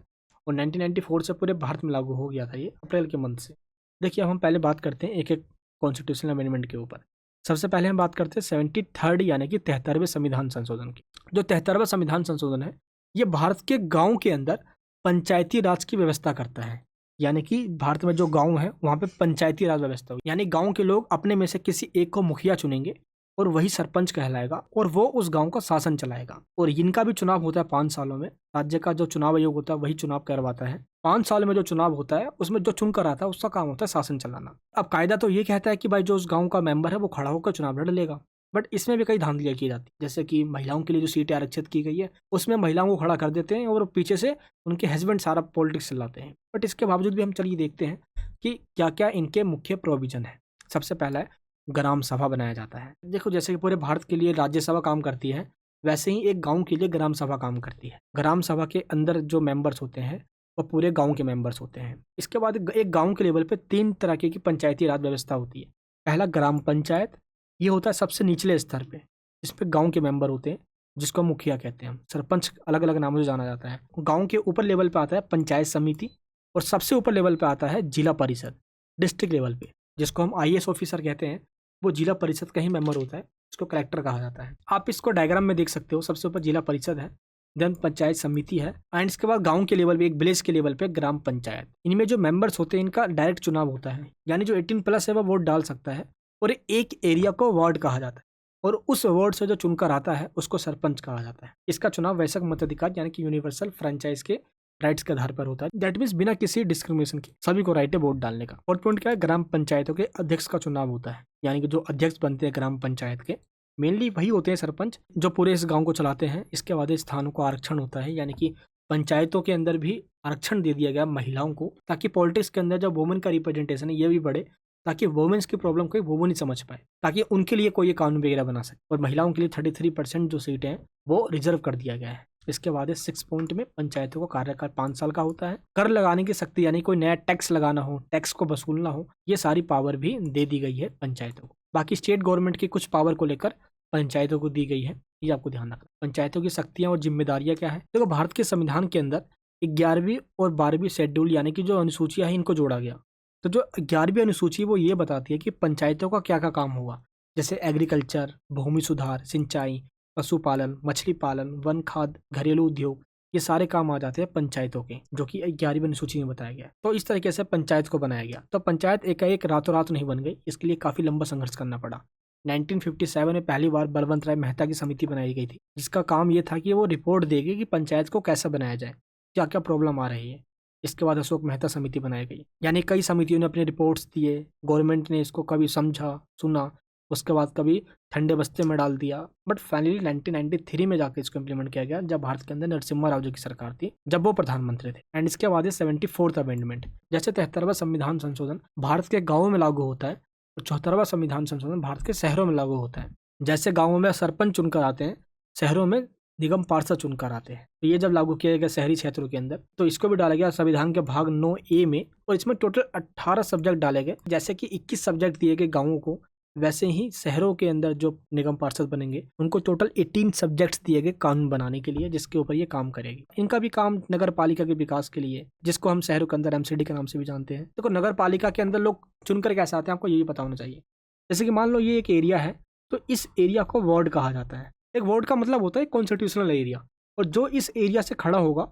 और 1994 से पूरे भारत में लागू हो गया था ये अप्रैल के मंथ से। देखिए, अब हम पहले बात करते हैं एक एक कॉन्स्टिट्यूशनल अमेंडमेंट के ऊपर। सबसे पहले हम बात करते हैं 73rd यानी कि 73वें संविधान संशोधन की। जो 73वां संविधान संशोधन है, ये भारत के गाँव के अंदर पंचायती राज की व्यवस्था करता है। यानी कि भारत में जो गांव है वहाँ पे पंचायती राज व्यवस्था होगी, यानी गांव के लोग अपने में से किसी एक को मुखिया चुनेंगे और वही सरपंच कहलाएगा और वो उस गांव का शासन चलाएगा। और इनका भी चुनाव होता है 5 सालों में। राज्य का जो चुनाव आयोग होता है वही चुनाव करवाता है। 5 साल में जो चुनाव होता है उसमें जो चुन कर आता है उसका काम होता है शासन चलाना। अब कायदा तो ये कहता है कि भाई जो उस गाँव का मेंबर है वो खड़ा होकर चुनाव लड़ लेगा, बट इसमें भी कई धांधलियाँ की जाती है। जैसे कि महिलाओं के लिए जो सीटें आरक्षित की गई है उसमें महिलाओं को खड़ा कर देते हैं और पीछे से उनके हस्बैंड सारा पॉलिटिक्स चलाते हैं। बट इसके बावजूद भी हम चलिए देखते हैं कि क्या क्या इनके मुख्य प्रोविजन है। सबसे पहला है ग्राम सभा बनाया जाता है। देखो, जैसे कि पूरे भारत के लिए राज्यसभा काम करती है, वैसे ही एक गाँव के लिए ग्राम सभा काम करती है। ग्राम सभा के अंदर जो मेंबर्स होते हैं वो पूरे गाँव के मेंबर्स होते हैं। इसके बाद एक गाँव के लेवल पर 3 तरह की पंचायती राज व्यवस्था होती है। पहला ग्राम पंचायत, ये होता है सबसे निचले स्तर पे, जिसपे गांव के मेंबर होते हैं, जिसको मुखिया कहते हैं। सरपंच अलग अलग नामों से जाना जाता है। गांव के ऊपर लेवल पे आता है पंचायत समिति, और सबसे ऊपर लेवल पे आता है जिला परिषद, डिस्ट्रिक्ट लेवल पे, जिसको हम आईएएस ऑफिसर कहते हैं। वो जिला परिषद का ही मेंबर होता है, इसको कलेक्टर कहा जाता है। आप इसको डायग्राम में देख सकते हो। सबसे ऊपर जिला परिषद है, देन पंचायत समिति है, एंड इसके बाद गांव के लेवल पे, एक विलेज के लेवल पे ग्राम पंचायत। इनमें जो मेंबर्स होते हैं इनका डायरेक्ट चुनाव होता है, यानी जो 18+ है वो वोट डाल सकता है। और एक एरिया को वार्ड कहा जाता है, और उस वार्ड से जो चुनकर आता है उसको सरपंच कहा जाता है। इसका चुनाव वैश्विक मताधिकार यानी कि यूनिवर्सल फ्रेंचाइज के राइट्स के आधार पर होता है। दैट मीन्स बिना किसी डिस्क्रिमिनेशन के सभी को राइट है वोट डालने का। और पॉइंट क्या है, ग्राम पंचायतों के अध्यक्ष का चुनाव होता है, यानी कि जो अध्यक्ष बनते हैं ग्राम पंचायत के, मेनली वही होते हैं सरपंच, जो पूरे इस गाँव को चलाते हैं। इसके बाद स्थानों को आरक्षण होता है, यानी कि पंचायतों के अंदर भी आरक्षण दे दिया गया महिलाओं को, ताकि पॉलिटिक्स के अंदर जो वुमेन का रिप्रेजेंटेशन है ये भी बढ़े, ताकि वुमेन्स की प्रॉब्लम कोई वो नहीं समझ पाए, ताकि उनके लिए कोई कानून वगैरह बना सके। और महिलाओं के लिए 33% जो सीटें हैं वो रिजर्व कर दिया गया है। इसके बाद 6 पॉइंट में पंचायतों का कार्यकाल 5 साल का होता है। कर लगाने की शक्ति, यानी कोई नया टैक्स लगाना हो, टैक्स को वसूलना हो, ये सारी पावर भी दे दी गई है पंचायतों को। बाकी स्टेट गवर्नमेंट की कुछ पावर को लेकर पंचायतों को दी गई है, ये आपको ध्यान रखना। पंचायतों की शक्तियाँ और जिम्मेदारियाँ क्या है। देखो, भारत के संविधान के अंदर 11वीं और 12वीं शेड्यूल यानी कि जो अनुसूचियाँ हैं इनको जोड़ा गया। तो जो 11वीं अनुसूची वो ये बताती है कि पंचायतों का क्या क्या काम होगा, जैसे एग्रीकल्चर, भूमि सुधार, सिंचाई, पशुपालन, मछली पालन, वन खाद, घरेलू उद्योग, ये सारे काम आ जाते हैं पंचायतों के, जो कि 11वीं अनुसूची में बताया गया है। तो इस तरीके से पंचायत को बनाया गया। तो पंचायत एकाएक रातों रात नहीं बन गई, इसके लिए काफ़ी लंबा संघर्ष करना पड़ा। 1957 में पहली बार बलवंत राय मेहता की समिति बनाई गई थी, जिसका काम ये था कि वो रिपोर्ट देगी कि पंचायत को कैसे बनाया जाए, क्या क्या प्रॉब्लम आ रही है। इसके बाद अशोक मेहता समिति बनाई गई, यानी कई समितियों ने अपने रिपोर्ट्स दिए, गवर्नमेंट ने इसको कभी समझा सुना, उसके बाद कभी ठंडे बस्ते में डाल दिया। बट फाइनली 1993 में जाकर इसको इम्प्लीमेंट किया गया, जब भारत के अंदर नरसिम्हा राव जी की सरकार थी, जब वो प्रधानमंत्री थे। एंड इसके बाद 74th अमेंडमेंट, जैसे 73वां संविधान संशोधन भारत के गाँवों में लागू होता है, और 74वां संविधान संशोधन भारत के शहरों में लागू होता है। जैसे गाँवों में सरपंच चुनकर आते हैं, शहरों में निगम पार्षद चुनकर आते हैं। तो ये जब लागू किया गया शहरी क्षेत्रों के अंदर, तो इसको भी डाला गया संविधान के भाग 9A में, और इसमें टोटल 18 सब्जेक्ट डाले गए। जैसे कि 21 सब्जेक्ट दिए गए गाँवों को, वैसे ही शहरों के अंदर जो निगम पार्षद बनेंगे उनको टोटल 18 सब्जेक्ट्स दिए गए कानून बनाने के लिए, जिसके ऊपर ये काम करेगी। इनका भी काम नगर पालिका के विकास के लिए, जिसको हम शहरों के अंदर MCD के नाम से भी जानते हैं। देखो, नगर पालिका के अंदर लोग चुनकर कैसे आते हैं, आपको यही पता होना चाहिए। जैसे कि मान लो ये एक एरिया है, तो इस एरिया को वार्ड कहा जाता है। एक वार्ड का मतलब होता है कॉन्स्टिट्यूशनल एरिया, और जो इस एरिया से खड़ा होगा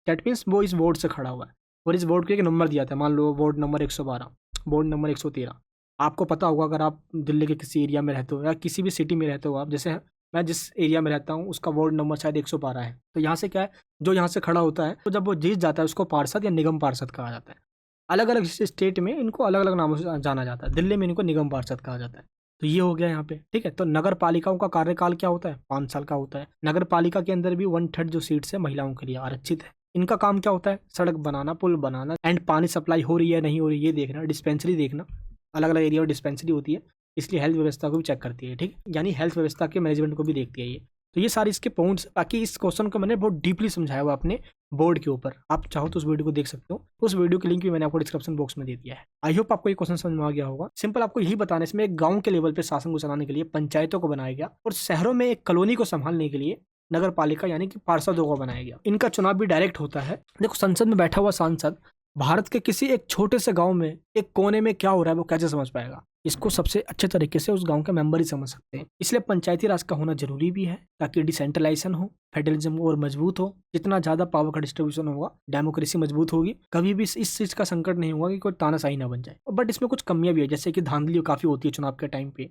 दैट मीन्स वो इस वार्ड से खड़ा हुआ है, और इस वार्ड को एक नंबर दिया था। मान लो वार्ड नंबर 112, वार्ड नंबर 113। आपको पता होगा, अगर आप दिल्ली के किसी एरिया में रहते हो या किसी भी सिटी में रहते हो, आप जैसे मैं जिस एरिया में रहता हूँ उसका वार्ड नंबर शायद 112 है। तो यहाँ से क्या है, जो यहाँ से खड़ा होता है तो जब वो जीत जाता है उसको पार्षद या निगम पार्षद कहा जाता है। अलग अलग स्टेट में इनको अलग अलग नामों से जाना जाता है। दिल्ली में इनको निगम पार्षद कहा जाता है। तो ये हो गया यहाँ पे, ठीक है। तो नगर पालिकाओं का कार्यकाल क्या होता है, 5 साल का होता है। नगर पालिका के अंदर भी 1/3 जो सीट्स है महिलाओं के लिए आरक्षित है। इनका काम क्या होता है, सड़क बनाना, पुल बनाना एंड पानी सप्लाई हो रही है नहीं हो रही है ये देखना, डिस्पेंसरी देखना। अलग अलग एरिया में डिस्पेंसरी होती है, इसलिए हेल्थ व्यवस्था को भी चेक करती है, ठीक है। यानी हेल्थ व्यवस्था के मैनेजमेंट को भी देखती है ये। तो ये सारे इसके पॉइंट्स, बाकी इस क्वेश्चन को मैंने बहुत डीपली समझाया हुआ अपने बोर्ड के ऊपर। आप चाहो तो उस वीडियो को देख सकते हो, उस वीडियो की लिंक भी मैंने आपको डिस्क्रिप्शन बॉक्स में दे दिया है। आई होप आपको ये क्वेश्चन समझ में आ गया होगा। सिंपल आपको यही बताना, इसमें एक गांव के लेवल पे शासन को चलाने के लिए पंचायतों को बनाया गया और शहरों में एक कॉलोनी को संभालने के लिए नगर पालिका यानी कि पार्षदों को बनाया गया। इनका चुनाव भी डायरेक्ट होता है। देखो, संसद में बैठा हुआ सांसद भारत के किसी एक छोटे से गांव में एक कोने में क्या हो रहा है वो कैसे समझ पाएगा। इसको सबसे अच्छे तरीके से उस गांव के मेंबर ही समझ सकते हैं। इसलिए पंचायती राज का होना जरूरी भी है ताकि डिसेंट्रलाइजेशन हो, फेडरलिज्म और मजबूत हो। जितना ज्यादा पावर का डिस्ट्रीब्यूशन होगा डेमोक्रेसी मजबूत होगी। कभी भी इस चीज का संकट नहीं होगा कि कोई तानाशाही ना बन जाए। बट इसमें कुछ कमियां भी है, जैसे कि धांधली काफी होती है चुनाव के टाइम पे।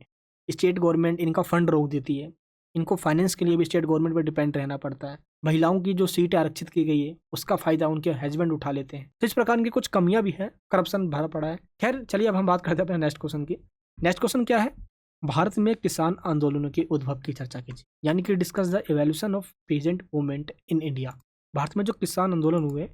स्टेट गवर्नमेंट इनका फंड रोक देती है। इनको फाइनेंस के लिए भी स्टेट गवर्नमेंट पर डिपेंड रहना पड़ता है। महिलाओं की जो सीटें आरक्षित की गई है उसका फायदा उनके हस्बैंड उठा लेते हैं। तो इस प्रकार की कुछ कमियां भी है, करप्शन भरा पड़ा है। खैर चलिए अब हम बात करते हैं अपने नेक्स्ट क्वेश्चन की। नेक्स्ट क्वेश्चन क्या है, भारत में किसान आंदोलनों के उद्भव की चर्चा कीजिए, यानी कि discuss the evolution of present movement in India. Bharat में जो किसान आंदोलन हुए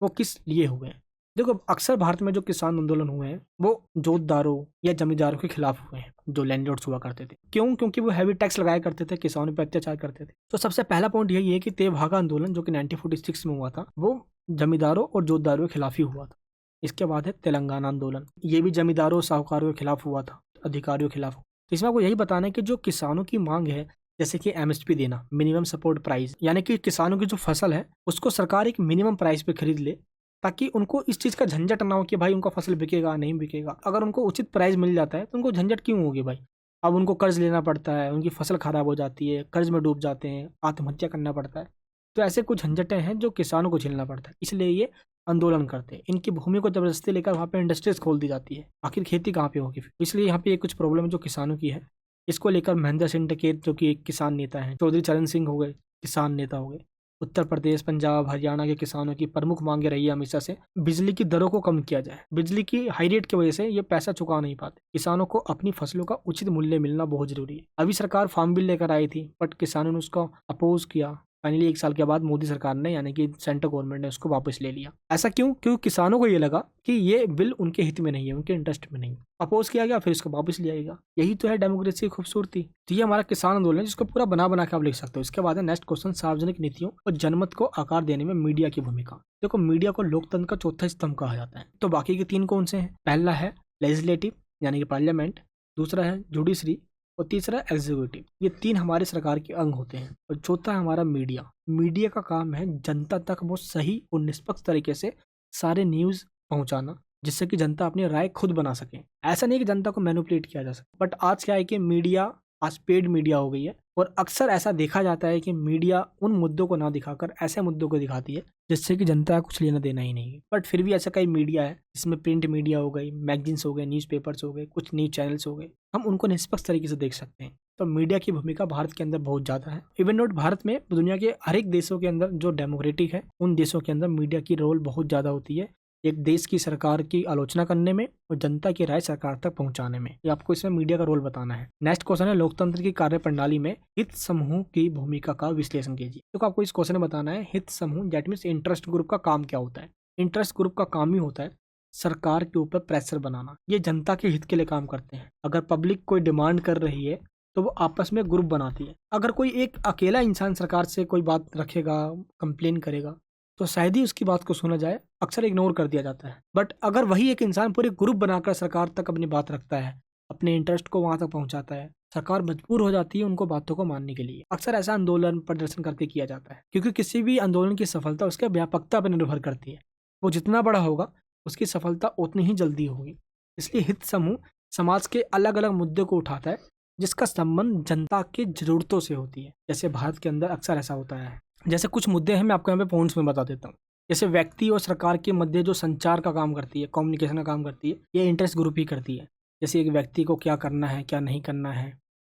वो किस लिए हुए हैं। देखो, अक्सर भारत में जो किसान आंदोलन हुए हैं वो जोतदारों या जमींदारों के खिलाफ हुए हैं, जो लैंडलॉर्ड्स हुआ करते थे। क्यों? क्योंकि वो हैवी टैक्स लगाया करते थे, किसानों पर अत्याचार करते थे। तो सबसे पहला पॉइंट यही है कि तेभागा आंदोलन जो कि 1946 में हुआ था वो जमींदारों और जोतदारों के खिलाफ ही हुआ था। इसके बाद है तेलंगाना आंदोलन, ये भी जमींदारों और साहूकारों के खिलाफ हुआ था, अधिकारियों के खिलाफ। तो इसमें आपको यही बताना है कि जो किसानों की मांग है, जैसे कि एमएसपी देना, मिनिमम सपोर्ट प्राइस, यानी कि किसानों की जो फसल है उसको सरकार एक मिनिमम प्राइस पे खरीद ले, ताकि उनको इस चीज़ का झंझट ना हो कि भाई उनका फसल बिकेगा नहीं बिकेगा। अगर उनको उचित प्राइस मिल जाता है तो उनको झंझट क्यों होगी भाई। अब उनको कर्ज लेना पड़ता है, उनकी फसल खराब हो जाती है, कर्ज में डूब जाते हैं, आत्महत्या करना पड़ता है। तो ऐसे कुछ झंझटें हैं जो किसानों को झेलना पड़ता है, इसलिए ये आंदोलन करते हैं। इनकी भूमि को जबरदस्ती लेकर वहाँ पे इंडस्ट्रीज खोल दी जाती है। आखिर खेती कहाँ पे होगी फिर। इसलिए यहाँ पे ये कुछ प्रॉब्लम जो किसानों की है, इसको लेकर महेंद्र सिंह टिकैत जो कि एक किसान नेता है, चौधरी चरण सिंह हो गए किसान नेता हो गए, उत्तर प्रदेश, पंजाब, हरियाणा के किसानों की प्रमुख मांगे रही है हमेशा से बिजली की दरों को कम किया जाए। बिजली की हाई रेट की वजह से ये पैसा चुका नहीं पाते। किसानों को अपनी फसलों का उचित मूल्य मिलना बहुत जरूरी है। अभी सरकार फार्म बिल लेकर आई थी बट किसानों ने उसको अपोज किया। फाइनली 1 साल के बाद मोदी सरकार ने यानी कि सेंट्रल गवर्नमेंट ने उसको वापस ले लिया। ऐसा क्यों? क्योंकि किसानों को ये लगा कि ये बिल उनके हित में नहीं है, उनके इंटरेस्ट में नहीं। अपोज किया गया, फिर इसको वापस लिया गया। यही तो है डेमोक्रेसी की खूबसूरती। तो ये हमारा किसान आंदोलन है जिसको पूरा बना बना के आप लिख सकते हो। इसके बाद है नेक्स्ट क्वेश्चन, सार्वजनिक नीतियों और जनमत को आकार देने में मीडिया की भूमिका। देखो, मीडिया को लोकतंत्र का चौथा स्तंभ कहा जाता है। तो बाकी के 3 कौन से हैं? पहला है लेजिस्लेटिव यानी कि पार्लियामेंट, दूसरा है जुडिशरी और तीसरा एग्जीक्यूटिव। ये 3 हमारे सरकार के अंग होते हैं। और चौथा है हमारा मीडिया। मीडिया का काम है जनता तक वो सही और निष्पक्ष तरीके से सारे न्यूज पहुंचाना, जिससे कि जनता अपनी राय खुद बना सके। ऐसा नहीं कि जनता को मैनिपुलेट किया जा सके। बट आज क्या है कि मीडिया आज पेड मीडिया हो गई है और अक्सर ऐसा देखा जाता है कि मीडिया उन मुद्दों को ना दिखाकर ऐसे मुद्दों को दिखाती है जिससे कि जनता का कुछ लेना देना ही नहीं है। बट फिर भी ऐसा कई मीडिया है जिसमें प्रिंट मीडिया हो गई, मैगजीन्स हो गए, न्यूज़पेपर्स हो गए, कुछ न्यूज चैनल्स हो गए, हम उनको निष्पक्ष तरीके से देख सकते हैं। तो मीडिया की भूमिका भारत के अंदर बहुत ज़्यादा है। इवन नॉट भारत में, दुनिया के हर एक देशों के अंदर जो डेमोक्रेटिक है उन देशों के अंदर मीडिया की रोल बहुत ज़्यादा होती है, एक देश की सरकार की आलोचना करने में और जनता की राय सरकार तक पहुंचाने में। ये आपको इसमें मीडिया का रोल बताना है। नेक्स्ट क्वेश्चन है, लोकतंत्र की कार्य प्रणाली में हित समूह की भूमिका का विश्लेषण कीजिए। तो आपको इस क्वेश्चन में बताना है हित समूह दैट मीन्स इंटरेस्ट ग्रुप का काम क्या होता है। इंटरेस्ट ग्रुप का काम ही होता है सरकार के ऊपर प्रेशर बनाना। ये जनता के हित के लिए काम करते हैं। अगर पब्लिक कोई डिमांड कर रही है तो वो आपस में ग्रुप बनाती है। अगर कोई एक अकेला इंसान सरकार से कोई बात रखेगा, कंप्लेन करेगा, तो शायद ही उसकी बात को सुना जाए, अक्सर इग्नोर कर दिया जाता है। बट अगर वही एक इंसान पूरे ग्रुप बनाकर सरकार तक अपनी बात रखता है, अपने इंटरेस्ट को वहां तक पहुंचाता है, सरकार मजबूर हो जाती है उनको बातों को मानने के लिए। अक्सर ऐसा आंदोलन प्रदर्शन करके किया जाता है, क्योंकि किसी भी आंदोलन की सफलता उसके व्यापकता पर निर्भर करती है। वो जितना बड़ा होगा उसकी सफलता उतनी ही जल्दी होगी। इसलिए हित समूह समाज के अलग अलग मुद्दे को उठाता है जिसका संबंध जनता की जरूरतों से होती है। जैसे भारत के अंदर अक्सर ऐसा होता है। जैसे कुछ मुद्दे हैं, मैं आपको यहाँ पे पॉइंट्स में बता देता हूँ। जैसे व्यक्ति और सरकार के मध्य जो संचार का काम करती है, कम्युनिकेशन का काम करती है, ये इंटरेस्ट ग्रुप ही करती है। जैसे एक व्यक्ति को क्या करना है, क्या नहीं करना है,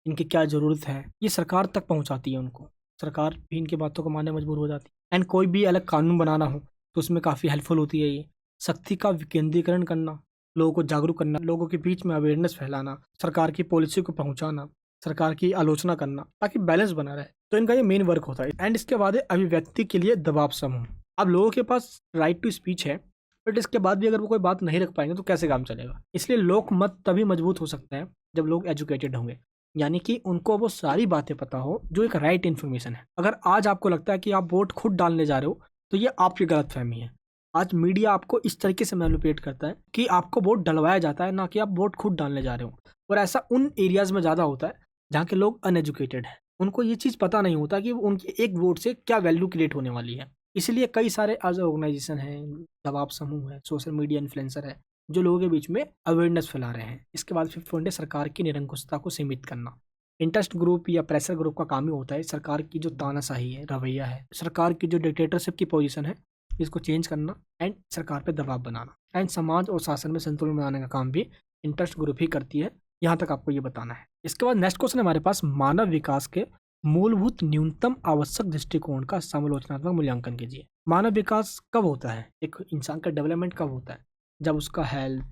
इनकी क्या ज़रूरत है, ये सरकार तक पहुँचाती है उनको। सरकार भी इनकी बातों को मानने मजबूर हो जाती है। एंड कोई भी अलग कानून बनाना हो तो उसमें काफ़ी हेल्पफुल होती है ये। शक्ति का विकेंद्रीकरण करना, लोगों को जागरूक करना, लोगों के बीच में अवेयरनेस फैलाना, सरकार की पॉलिसी को पहुँचाना, सरकार की आलोचना करना, ताकि बैलेंस बना रहे। तो इनका ये मेन वर्क होता है। एंड इसके बाद है अभिव्यक्ति के लिए दबाव समूह। अब लोगों के पास राइट टू स्पीच है, बट इसके बाद भी अगर वो कोई बात नहीं रख पाएंगे तो कैसे काम चलेगा। इसलिए लोक मत तभी मजबूत हो सकता है जब लोग एजुकेटेड होंगे, यानी कि उनको वो सारी बातें पता हो जो एक राइट इन्फॉर्मेशन है। अगर आज आपको लगता है कि आप वोट खुद डालने जा रहे हो तो ये आपकी गलतफहमी है। आज मीडिया आपको इस तरीके से मैनिपुलेट करता है कि आपको वोट डलवाया जाता है, ना कि आप वोट खुद डालने जा रहे हो। और ऐसा उन एरियाज में ज़्यादा होता है जहाँ के लोग अनएजुकेटेड हैं। उनको ये चीज़ पता नहीं होता कि उनकी एक वोट से क्या वैल्यू क्रिएट होने वाली है। इसलिए कई सारे आज ऑर्गेनाइजेशन हैं, दबाव समूह है, सोशल मीडिया इन्फ्लुएंसर है, जो लोगों के बीच में अवेयरनेस फैला रहे हैं। इसके बाद फिफ्थ पॉइंट है सरकार की निरंकुशता को सीमित करना। इंटरेस्ट ग्रुप या प्रेशर ग्रुप का काम ही होता है सरकार की जो तानाशाही है, रवैया है, सरकार की जो डिक्टेटरशिप की पोजीशन है, इसको चेंज करना एंड सरकार पे दबाव बनाना। एंड समाज और शासन में संतुलन बनाने का काम भी इंटरेस्ट ग्रुप ही करती है। यहाँ तक आपको ये बताना है। इसके बाद नेक्स्ट क्वेश्चन हमारे पास, मानव विकास के मूलभूत न्यूनतम आवश्यक दृष्टिकोण का समालोचनात्मक मूल्यांकन कीजिए। मानव विकास कब होता है, एक इंसान का डेवलपमेंट कब होता है? जब उसका हेल्थ,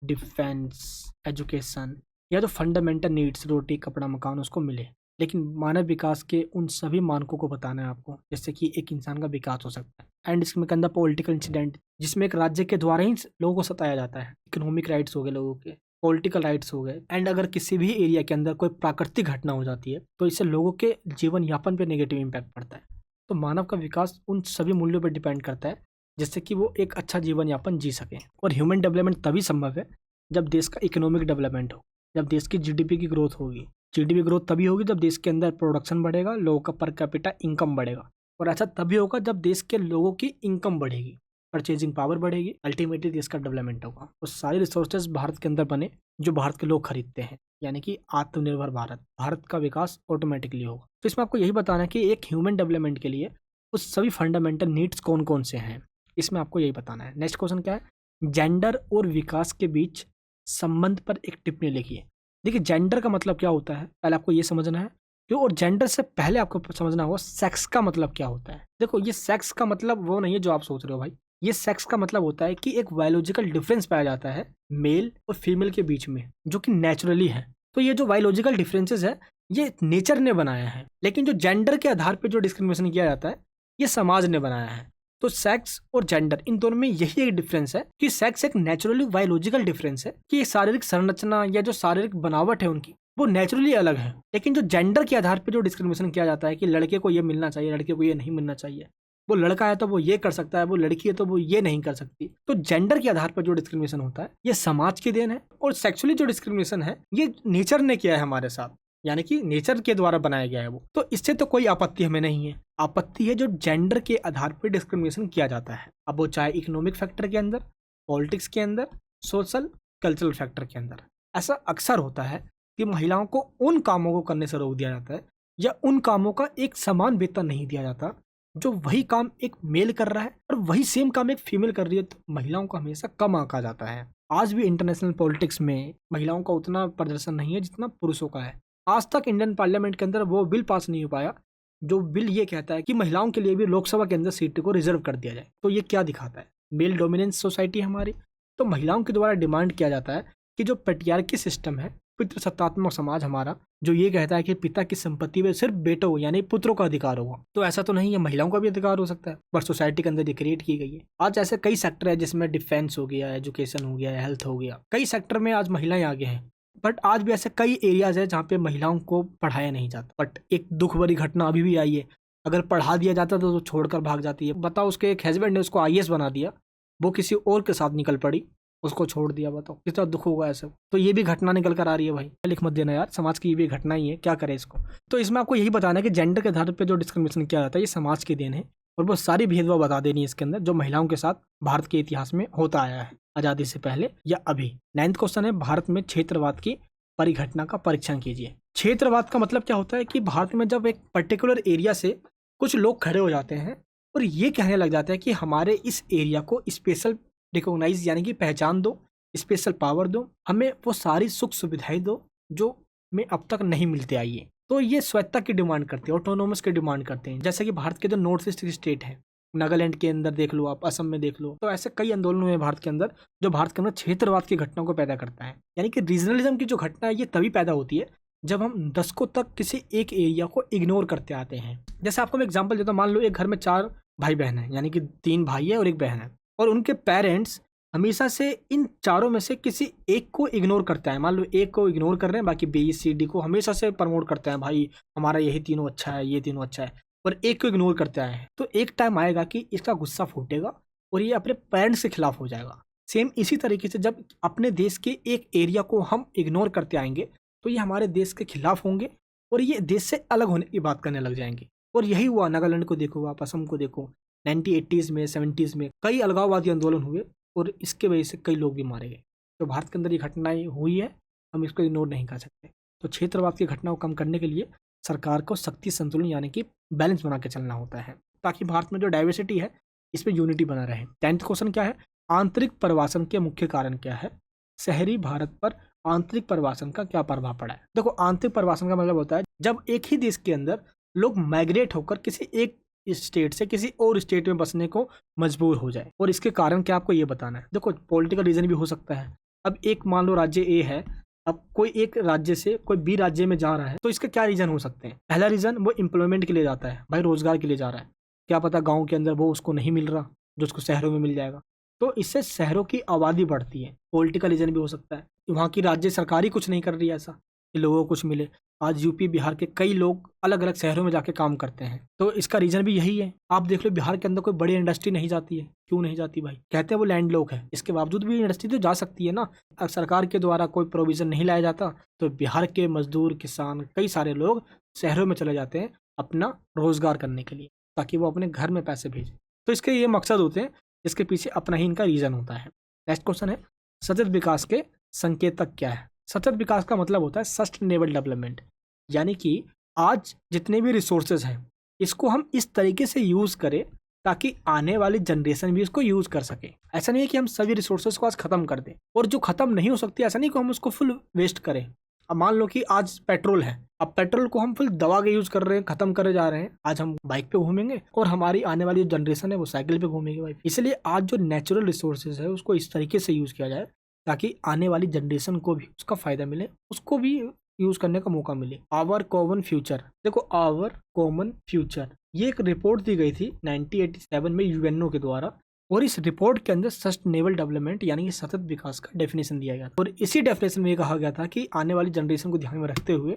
डिफेंस, एजुकेशन या जो फंडामेंटल नीड्स, रोटी कपड़ा मकान, उसको मिले। लेकिन मानव विकास के उन सभी मानकों को बताना है आपको, जैसे कि एक इंसान का विकास हो सकता है। एंड इसमें के अंदर पॉलिटिकल इंसिडेंट, जिसमें एक राज्य के द्वारा ही लोगों को सताया जाता है। इकोनॉमिक राइट्स हो गए लोगों के, पॉलिटिकल राइट्स हो गए। एंड अगर किसी भी एरिया के अंदर कोई प्राकृतिक घटना हो जाती है तो इससे लोगों के जीवन यापन पर नेगेटिव इम्पैक्ट पड़ता है। तो मानव का विकास उन सभी मूल्यों पर डिपेंड करता है जिससे कि वो एक अच्छा जीवन यापन जी सके। और ह्यूमन डेवलपमेंट तभी संभव है जब देश का इकोनॉमिक डेवलपमेंट हो, जब देश की जीडीपी की ग्रोथ होगी। जीडीपी ग्रोथ तभी होगी जब देश के अंदर प्रोडक्शन बढ़ेगा, लोगों का पर कैपिटा इनकम बढ़ेगा। और ऐसा तभी होगा जब देश के लोगों की इनकम बढ़ेगी, परचेजिंग पावर बढ़ेगी, अल्टीमेटली देश का डेवलपमेंट होगा। और सारे रिसोर्सेज भारत के अंदर बने जो भारत के लोग खरीदते हैं, यानी कि आत्मनिर्भर भारत, भारत का विकास ऑटोमेटिकली होगा। तो इसमें आपको यही बताना है कि एक ह्यूमन डेवलपमेंट के लिए उस सभी फंडामेंटल नीड्स कौन कौन से हैं, इसमें आपको यही बताना है। नेक्स्ट क्वेश्चन क्या है, जेंडर और विकास के बीच संबंध पर एक टिप्पणी लिखिए। देखिए जेंडर का मतलब क्या होता है, पहले आपको ये समझना है क्यों। और जेंडर से पहले आपको समझना होगा सेक्स का मतलब क्या होता है। देखो ये सेक्स का मतलब वो नहीं है जो आप सोच रहे हो भाई। ये सेक्स का मतलब होता है कि एक बायोलॉजिकल डिफरेंस पाया जाता है मेल और फीमेल के बीच में, जो कि नेचुरली है। तो ये जो बायोलॉजिकल डिफरेंसेस है ये नेचर ने बनाया है, लेकिन जो जेंडर के आधार पर जो डिस्क्रिमिनेशन किया जाता है ये समाज ने बनाया है। तो सेक्स और जेंडर, इन दोनों में यही एक डिफरेंस है कि सेक्स एक नेचुरली बायोलॉजिकल डिफरेंस है कि शारीरिक संरचना या जो शारीरिक बनावट है उनकी वो नेचुरली अलग है। लेकिन जो जेंडर के आधार पर जो डिस्क्रिमिनेशन किया जाता है कि लड़के को ये मिलना चाहिए, लड़के को ये नहीं मिलना चाहिए, वो लड़का है तो वो ये कर सकता है, वो लड़की है तो वो ये नहीं कर सकती। तो जेंडर के आधार पर जो डिस्क्रिमिनेशन होता है ये समाज की देन है। और सेक्सुअली जो डिस्क्रिमिनेशन है ये नेचर ने किया है हमारे साथ, यानी कि नेचर के द्वारा बनाया गया है वो। तो इससे तो कोई आपत्ति हमें नहीं है। आपत्ति है जो जेंडर के आधार पर डिस्क्रिमिनेशन किया जाता है, अब वो चाहे इकोनॉमिक फैक्टर के अंदर, पॉलिटिक्स के अंदर, सोशल कल्चरल फैक्टर के अंदर। ऐसा अक्सर होता है कि महिलाओं को उन कामों को करने से रोक दिया जाता है या उन कामों का एक समान वेतन नहीं दिया जाता जो वही काम एक मेल कर रहा है और वही सेम काम एक फीमेल कर रही है। तो महिलाओं को हमेशा कम आंका जाता है। आज भी इंटरनेशनल पॉलिटिक्स में महिलाओं का उतना प्रदर्शन नहीं है जितना पुरुषों का है। आज तक इंडियन पार्लियामेंट के अंदर वो बिल पास नहीं हो पाया जो बिल ये कहता है कि महिलाओं के लिए भी लोकसभा के अंदर सीट को रिजर्व कर दिया जाए। तो ये क्या दिखाता है, मेल डोमिनेंस सोसाइटी हमारी। तो महिलाओं के द्वारा डिमांड किया जाता है कि जो पेट्रियार्की सिस्टम है, पितृसत्तात्मक समाज हमारा, जो ये कहता है कि पिता की संपत्ति में सिर्फ बेटों यानी पुत्रों का अधिकार होगा, तो ऐसा तो नहीं है, महिलाओं का भी अधिकार हो सकता है, बट सोसाइटी के अंदर ये क्रिएट की गई है। आज ऐसे कई सेक्टर है जिसमें डिफेंस हो गया, एजुकेशन हो गया, हेल्थ हो गया, कई सेक्टर में आज महिलाएं आगे हैं। बट आज भी ऐसे कई एरियाज है जहाँ पे महिलाओं को पढ़ाया नहीं जाता। बट एक दुख भरी घटना अभी भी आई है, अगर पढ़ा दिया जाता तो छोड़कर भाग जाती है। बताओ, उसके एक हस्बैंड ने उसको आईएएस बना दिया, वो किसी और के साथ निकल पड़ी, उसको छोड़ दिया। बताओ कितना दुख होगा ऐसे। तो ये भी घटना निकल कर आ रही है भाई, लिख मत देना यार, समाज की ये भी घटना ही है, क्या करे इसको। तो इसमें आपको यही बताना है कि जेंडर के आधार पर जो डिस्क्रिमिनेशन किया जाता है ये समाज की देन है, और वो सारी भेदभाव बता देनी है इसके अंदर जो महिलाओं के साथ भारत के इतिहास में होता आया है, आज़ादी से पहले या अभी। 9th क्वेश्चन है, भारत में क्षेत्रवाद की परिघटना का परीक्षण कीजिए। क्षेत्रवाद का मतलब क्या होता है कि भारत में जब एक पर्टिकुलर एरिया से कुछ लोग खड़े हो जाते हैं और ये कहने लग जाते हैं कि हमारे इस एरिया को स्पेशल रिकॉग्नाइज यानी कि पहचान दो, स्पेशल पावर दो, हमें वो सारी सुख सुविधाएं दो जो में अब तक नहीं मिलते आई है। तो ये स्वायत्ता की डिमांड करते हैं, ऑटोनोमस की डिमांड करते हैं। जैसे कि भारत के जो नॉर्थ ईस्ट स्टेट है, नागालैंड के अंदर देख लो आप, असम में देख लो, तो ऐसे कई आंदोलन हुए भारत के अंदर जो भारत के अंदर क्षेत्रवाद की घटनाओं को पैदा करता है। यानी कि रीजनलिज्म की जो घटना है ये तभी पैदा होती है जब हम दशकों तक किसी एक एरिया को इग्नोर करते आते हैं। जैसे आपको मैं एग्जांपल देता हूँ, मान लो एक घर में 4 भाई बहन है, यानी कि 3 भाई है और 1 बहन है, और उनके पेरेंट्स हमेशा से इन चारों में से किसी एक को इग्नोर करता है। मान लो एक को इग्नोर कर रहे हैं, बाकी बी सी डी को हमेशा से प्रमोट करते हैं, भाई हमारा यही तीनों अच्छा है, ये तीनों अच्छा है, और एक को इग्नोर करते आए हैं। तो एक टाइम आएगा कि इसका गुस्सा फूटेगा और ये अपने पेरेंट्स के खिलाफ हो जाएगा। सेम इसी तरीके से जब अपने देश के एक एरिया को हम इग्नोर करते आएंगे तो ये हमारे देश के खिलाफ होंगे और ये देश से अलग होने की बात करने लग जाएंगे। और यही हुआ, नागालैंड को देखो आप, असम को देखो, 1980s में 70s में कई अलगाववादी आंदोलन हुए और इसके वजह से कई लोग भी मारे गए। तो भारत के अंदर ये घटनाएं हुई है, हम इसको इग्नोर नहीं कर सकते। तो क्षेत्रवाद की घटनाओं को कम करने के लिए सरकार को शक्ति संतुलन यानी कि बैलेंस बना के चलना होता है, ताकि भारत में जो डाइवर्सिटी है इस पर यूनिटी बना रहे। 10th क्वेश्चन क्या है, आंतरिक प्रवासन के मुख्य कारण क्या है? शहरी भारत पर आंतरिक प्रवासन का क्या प्रभाव पड़ा है? देखो, आंतरिक प्रवासन का मतलब होता है जब एक ही देश के अंदर लोग माइग्रेट होकर किसी एक स्टेट से किसी और स्टेट में बसने को मजबूर हो जाए। और इसके कारण क्या आपको ये बताना है। देखो, पॉलिटिकल रीजन भी हो सकता है। अब एक मान लो राज्य ए है, अब कोई एक राज्य से कोई बी राज्य में जा रहा है, तो इसके क्या रीजन हो सकते हैं? पहला रीजन, वो एम्प्लॉयमेंट के लिए जाता है, भाई रोजगार के लिए जा रहा है, क्या पता गाँव के अंदर वो उसको नहीं मिल रहा जो उसको शहरों में मिल जाएगा, तो इससे शहरों की आबादी बढ़ती है। पॉलिटिकल रीजन भी हो सकता है, वहाँ की राज्य सरकार ही कुछ नहीं कर रही है ऐसा कि लोगों को कुछ मिले। आज यूपी बिहार के कई लोग अलग अलग शहरों में जाके काम करते हैं, तो इसका रीजन भी यही है। आप देख लो, बिहार के अंदर कोई बड़ी इंडस्ट्री नहीं जाती है, क्यों नहीं जाती भाई? कहते हैं वो लैंड लॉक है, इसके बावजूद भी इंडस्ट्री तो जा सकती है ना। अगर सरकार के द्वारा कोई प्रोविजन नहीं लाया जाता तो बिहार के मजदूर, किसान, कई सारे लोग शहरों में चले जाते हैं अपना रोजगार करने के लिए, ताकि वो अपने घर में पैसे भेजें। तो इसके ये मकसद होते हैं, इसके पीछे अपना ही इनका रीजन होता है। नेक्स्ट क्वेश्चन है, सतत विकास के संकेतक क्या है? सतत विकास का मतलब होता है सस्टेनेबल डेवलपमेंट, यानी कि आज जितने भी रिसोर्सेज हैं इसको हम इस तरीके से यूज करें ताकि आने वाली जनरेशन भी इसको यूज कर सके। ऐसा नहीं है कि हम सभी रिसोर्सेज को आज खत्म कर दें, और जो खत्म नहीं हो सकती ऐसा नहीं कि हम उसको फुल वेस्ट करें। अब मान लो कि आज पेट्रोल है, अब पेट्रोल को हम फुल दवा के यूज कर रहे हैं, खत्म करे जा रहे हैं। आज हम बाइक पे घूमेंगे और हमारी आने वाली जो जनरेशन है वो साइकिल पे घूमेगी भाई। इसलिए आज जो नेचुरल रिसोर्सेज है उसको इस तरीके से यूज किया जाए ताकि आने वाली जनरेशन को भी उसका फायदा मिले, उसको भी यूज करने का मौका मिले। आवर कॉमन फ्यूचर, देखो आवर कॉमन फ्यूचर, ये एक रिपोर्ट दी गई थी 1987 में यूएनओ के द्वारा, और इस रिपोर्ट के अंदर सस्टेनेबल डेवलपमेंट यानी कि सतत विकास का डेफिनेशन दिया गया था। और इसी डेफिनेशन में ये कहा गया था कि आने वाली जनरेशन को ध्यान में रखते हुए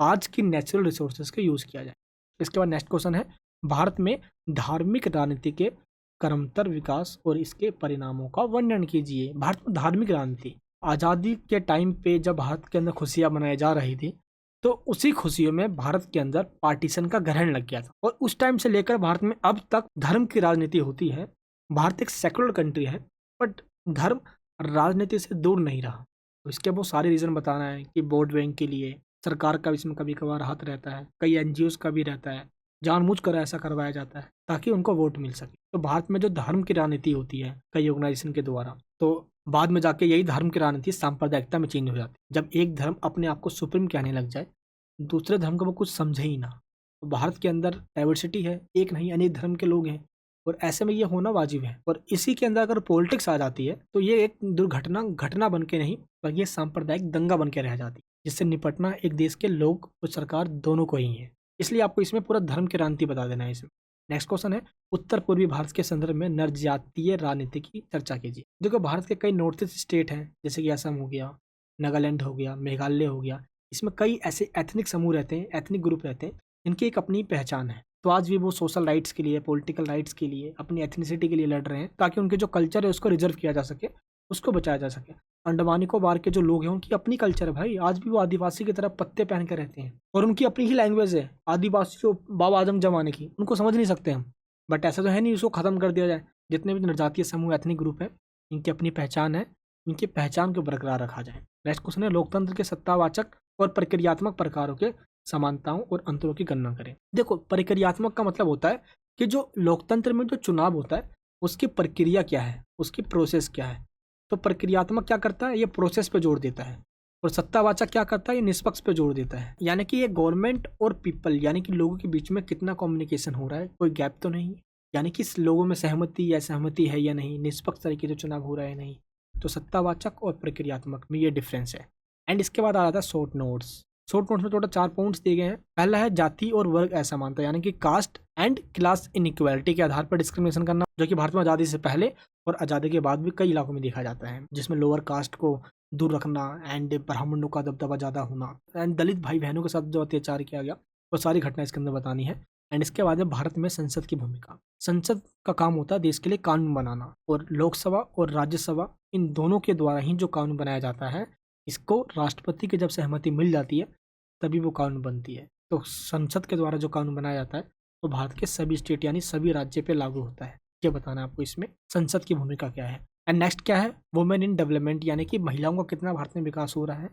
आज की नेचुरल रिसोर्सेज का यूज किया जाए। इसके बाद नेक्स्ट क्वेश्चन है, भारत में धार्मिक राजनीति के क्रमतर विकास और इसके परिणामों का वर्णन कीजिए। भारत में धार्मिक राजनीति, आज़ादी के टाइम पे जब भारत के अंदर खुशियां मनाई जा रही थी तो उसी खुशियों में भारत के अंदर पार्टीशन का ग्रहण लग गया था, और उस टाइम से लेकर भारत में अब तक धर्म की राजनीति होती है। भारत एक सेकुलर कंट्री है, बट धर्म राजनीति से दूर नहीं रहा। तो इसके बहुत सारे रीजन बताना है कि वोट बैंक के लिए सरकार का इसमें कभी कभार हाथ रहता है, कई एनजीओ का भी रहता है, जानबूझकर ऐसा करवाया जाता है ताकि उनको वोट मिल सके। तो भारत में जो धर्म की राजनीति होती है कई ऑर्गेनाइजेशन के द्वारा, तो बाद में जाके यही धर्म की राजनीति सांप्रदायिकता में चेंज हो जाती है। जब एक धर्म अपने आप को सुप्रीम कहने लग जाए, दूसरे धर्म को वो कुछ समझे ही ना। तो भारत के अंदर डाइवर्सिटी है, एक नहीं अनेक धर्म के लोग हैं, और ऐसे में ये होना वाजिब है। और इसी के अंदर अगर पॉलिटिक्स आ जाती है तो ये एक दुर्घटना घटना बन के नहीं, बल्कि ये सांप्रदायिक दंगा बन के रह जाती है, जिससे निपटना एक देश के लोग और सरकार दोनों को ही है। इसलिए आपको इसमें पूरा धर्म की राजनीति बता देना है इसमें। नेक्स्ट क्वेश्चन है, उत्तर पूर्वी भारत के संदर्भ में नरजातीय राजनीति की चर्चा कीजिए। देखो, भारत के कई नॉर्थ ईस्ट स्टेट हैं, जैसे कि असम हो गया, नागालैंड हो गया, मेघालय हो गया, इसमें कई ऐसे एथनिक समूह रहते हैं, एथनिक ग्रुप रहते हैं, इनकी एक अपनी पहचान है। तो आज भी वो सोशल राइट्स के लिए, पॉलिटिकल राइट्स के लिए, अपनी एथनिसिटी के लिए लड़ रहे हैं, ताकि उनके जो कल्चर है उसको रिजर्व किया जा सके, उसको बचाया जा सके। अंडमान निकोबार के जो लोग हैं उनकी अपनी कल्चर है भाई, आज भी वो आदिवासी की तरह पत्ते पहन कर रहते हैं, और उनकी अपनी ही लैंग्वेज है आदिवासी जो बाबा आजम जमाने की, उनको समझ नहीं सकते हम। बट ऐसा तो है नहीं उसको खत्म कर दिया जाए। जितने भी जनजातीय समूह, एथनिक ग्रुप है, इनकी अपनी पहचान है, इनकी पहचान को बरकरार रखा जाए। नेक्स्ट क्वेश्चन है, लोकतंत्र के सत्तावाचक और प्रक्रियात्मक प्रकारों के समानताओं और अंतरों की गणना करें। देखो, प्रक्रियात्मक का मतलब होता है कि जो लोकतंत्र में जो चुनाव होता है उसकी प्रक्रिया क्या है, उसकी प्रोसेस क्या है। तो प्रक्रियात्मक क्या करता है, ये प्रोसेस पे जोर देता है और सत्तावाचक क्या करता है, ये निष्पक्ष पे जोर देता है, यानी कि ये गवर्नमेंट और पीपल यानी कि लोगों के बीच में कितना कम्युनिकेशन हो रहा है, कोई गैप तो नहीं, यानी कि लोगों में सहमति या सहमति है या नहीं, निष्पक्ष तरीके से चुनाव हो रहा है नहीं। तो सत्तावाचक और प्रक्रियात्मक में ये डिफरेंस है। एंड इसके बाद आ रहा था शॉर्ट नोट्स। शॉर्ट नोट्स में टोटल 4 पॉइंट्स दिए गए हैं। पहला है जाति और वर्ग असमानता, यानी कि कास्ट एंड क्लास इनइक्वालिटी के आधार पर डिस्क्रिमिनेशन करना, जो कि भारत में आज़ादी से पहले और आज़ादी के बाद भी कई इलाकों में देखा जाता है, जिसमें लोअर कास्ट को दूर रखना एंड ब्राह्मणों का दबदबा ज़्यादा होना एंड दलित भाई बहनों के साथ जो अत्याचार किया गया वो सारी घटना इसके अंदर बतानी है। एंड इसके बाद है भारत में संसद की भूमिका। संसद का काम होता है देश के लिए कानून बनाना, और लोकसभा और राज्यसभा इन दोनों के द्वारा ही जो कानून बनाया जाता है, इसको राष्ट्रपति की जब सहमति मिल जाती है तभी वो कानून बनती है। तो संसद के द्वारा जो कानून बनाया जाता है वो भारत के सभी स्टेट यानी सभी राज्य पे लागू होता है। ये बताना है आपको इसमें संसद की भूमिका क्या है। एंड नेक्स्ट क्या है, वुमेन इन डेवलपमेंट, यानी कि महिलाओं का कितना भारत में विकास हो रहा है।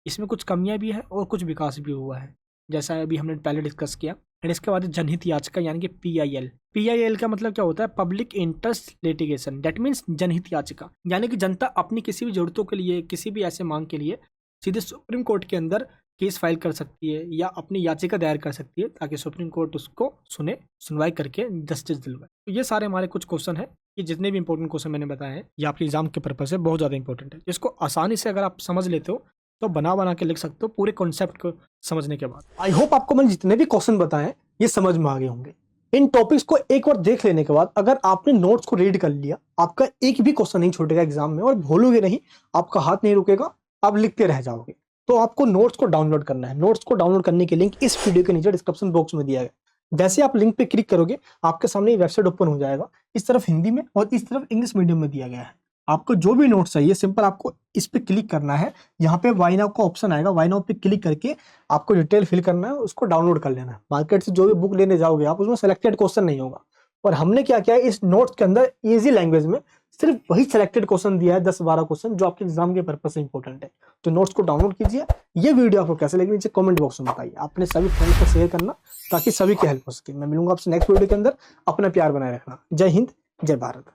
इसमें कुछ कमियां भी है और कुछ विकास भी हुआ है, जैसा अभी हमने पहले डिस्कस किया। एंड इसके बाद जनहित याचिका यानी कि PIL। PIL का मतलब क्या होता है, public interest litigation, that means जनहित याचिका, यानी कि जनता अपनी किसी भी जरूरतों के लिए, किसी भी ऐसे मांग के लिए सीधे सुप्रीम कोर्ट के अंदर केस फाइल कर सकती है या अपनी याचिका दायर कर सकती है, ताकि सुप्रीम कोर्ट उसको सुने, सुनवाई करके जस्टिस दिलवाए। तो ये सारे हमारे कुछ क्वेश्चन है। ये जितने भी इंपॉर्टेंट क्वेश्चन मैंने बताए हैं ये आपके एग्जाम के पर्पज से बहुत ज़्यादा इंपॉर्टेंट है। इसको आसानी से अगर आप समझ लेते हो तो बना के लिख सकते हो पूरे कॉन्सेप्ट को समझने के बाद। आई होप आपको मैंने जितने भी क्वेश्चन बताए हैं ये समझ में आ गए होंगे। इन टॉपिक्स को एक बार देख लेने के बाद अगर आपने नोट्स को रीड कर लिया, आपका एक भी क्वेश्चन नहीं छूटेगा एग्जाम में और भूलोगे नहीं, आपका हाथ नहीं रुकेगा, आप लिखते रह जाओगे। तो आपको नोट्स को डाउनलोड करना है। नोट्स को डाउनलोड करने के लिंक इस वीडियो के नीचे डिस्क्रिप्शन बॉक्स में दिया गया। जैसे आप लिंक पे क्लिक करोगे आपके सामने वेबसाइट ओपन हो जाएगा, इस तरफ हिंदी में और इस तरफ इंग्लिश मीडियम में दिया गया है। आपको जो भी नोट्स चाहिए सिंपल आपको इस पे क्लिक करना है, यहाँ पे वाई नाउ का ऑप्शन आएगा, वाई नाउ पे क्लिक करके आपको डिटेल फिल करना है, उसको डाउनलोड कर लेना है। मार्केट से जो भी बुक लेने जाओगे आप उसमें सेलेक्टेड क्वेश्चन नहीं होगा, और हमने क्या किया है इस नोट्स के अंदर इजी लैंग्वेज में सिर्फ वही सेलेक्टेड क्वेश्चन दिया है, 10-12 क्वेश्चन जो आपके एग्जाम के पर्पस से इंपॉर्टेंट है। तो नोट्स को डाउनलोड कीजिए। ये वीडियो आपको कैसे लगी नीचे कमेंट बॉक्स में बताइए। अपने सभी फ्रेंड्स को शेयर करना ताकि सभी की हेल्प हो सके। मैं मिलूंगा आपसे नेक्स्ट वीडियो के अंदर। अपना प्यार बनाए रखना। जय हिंद, जय भारत।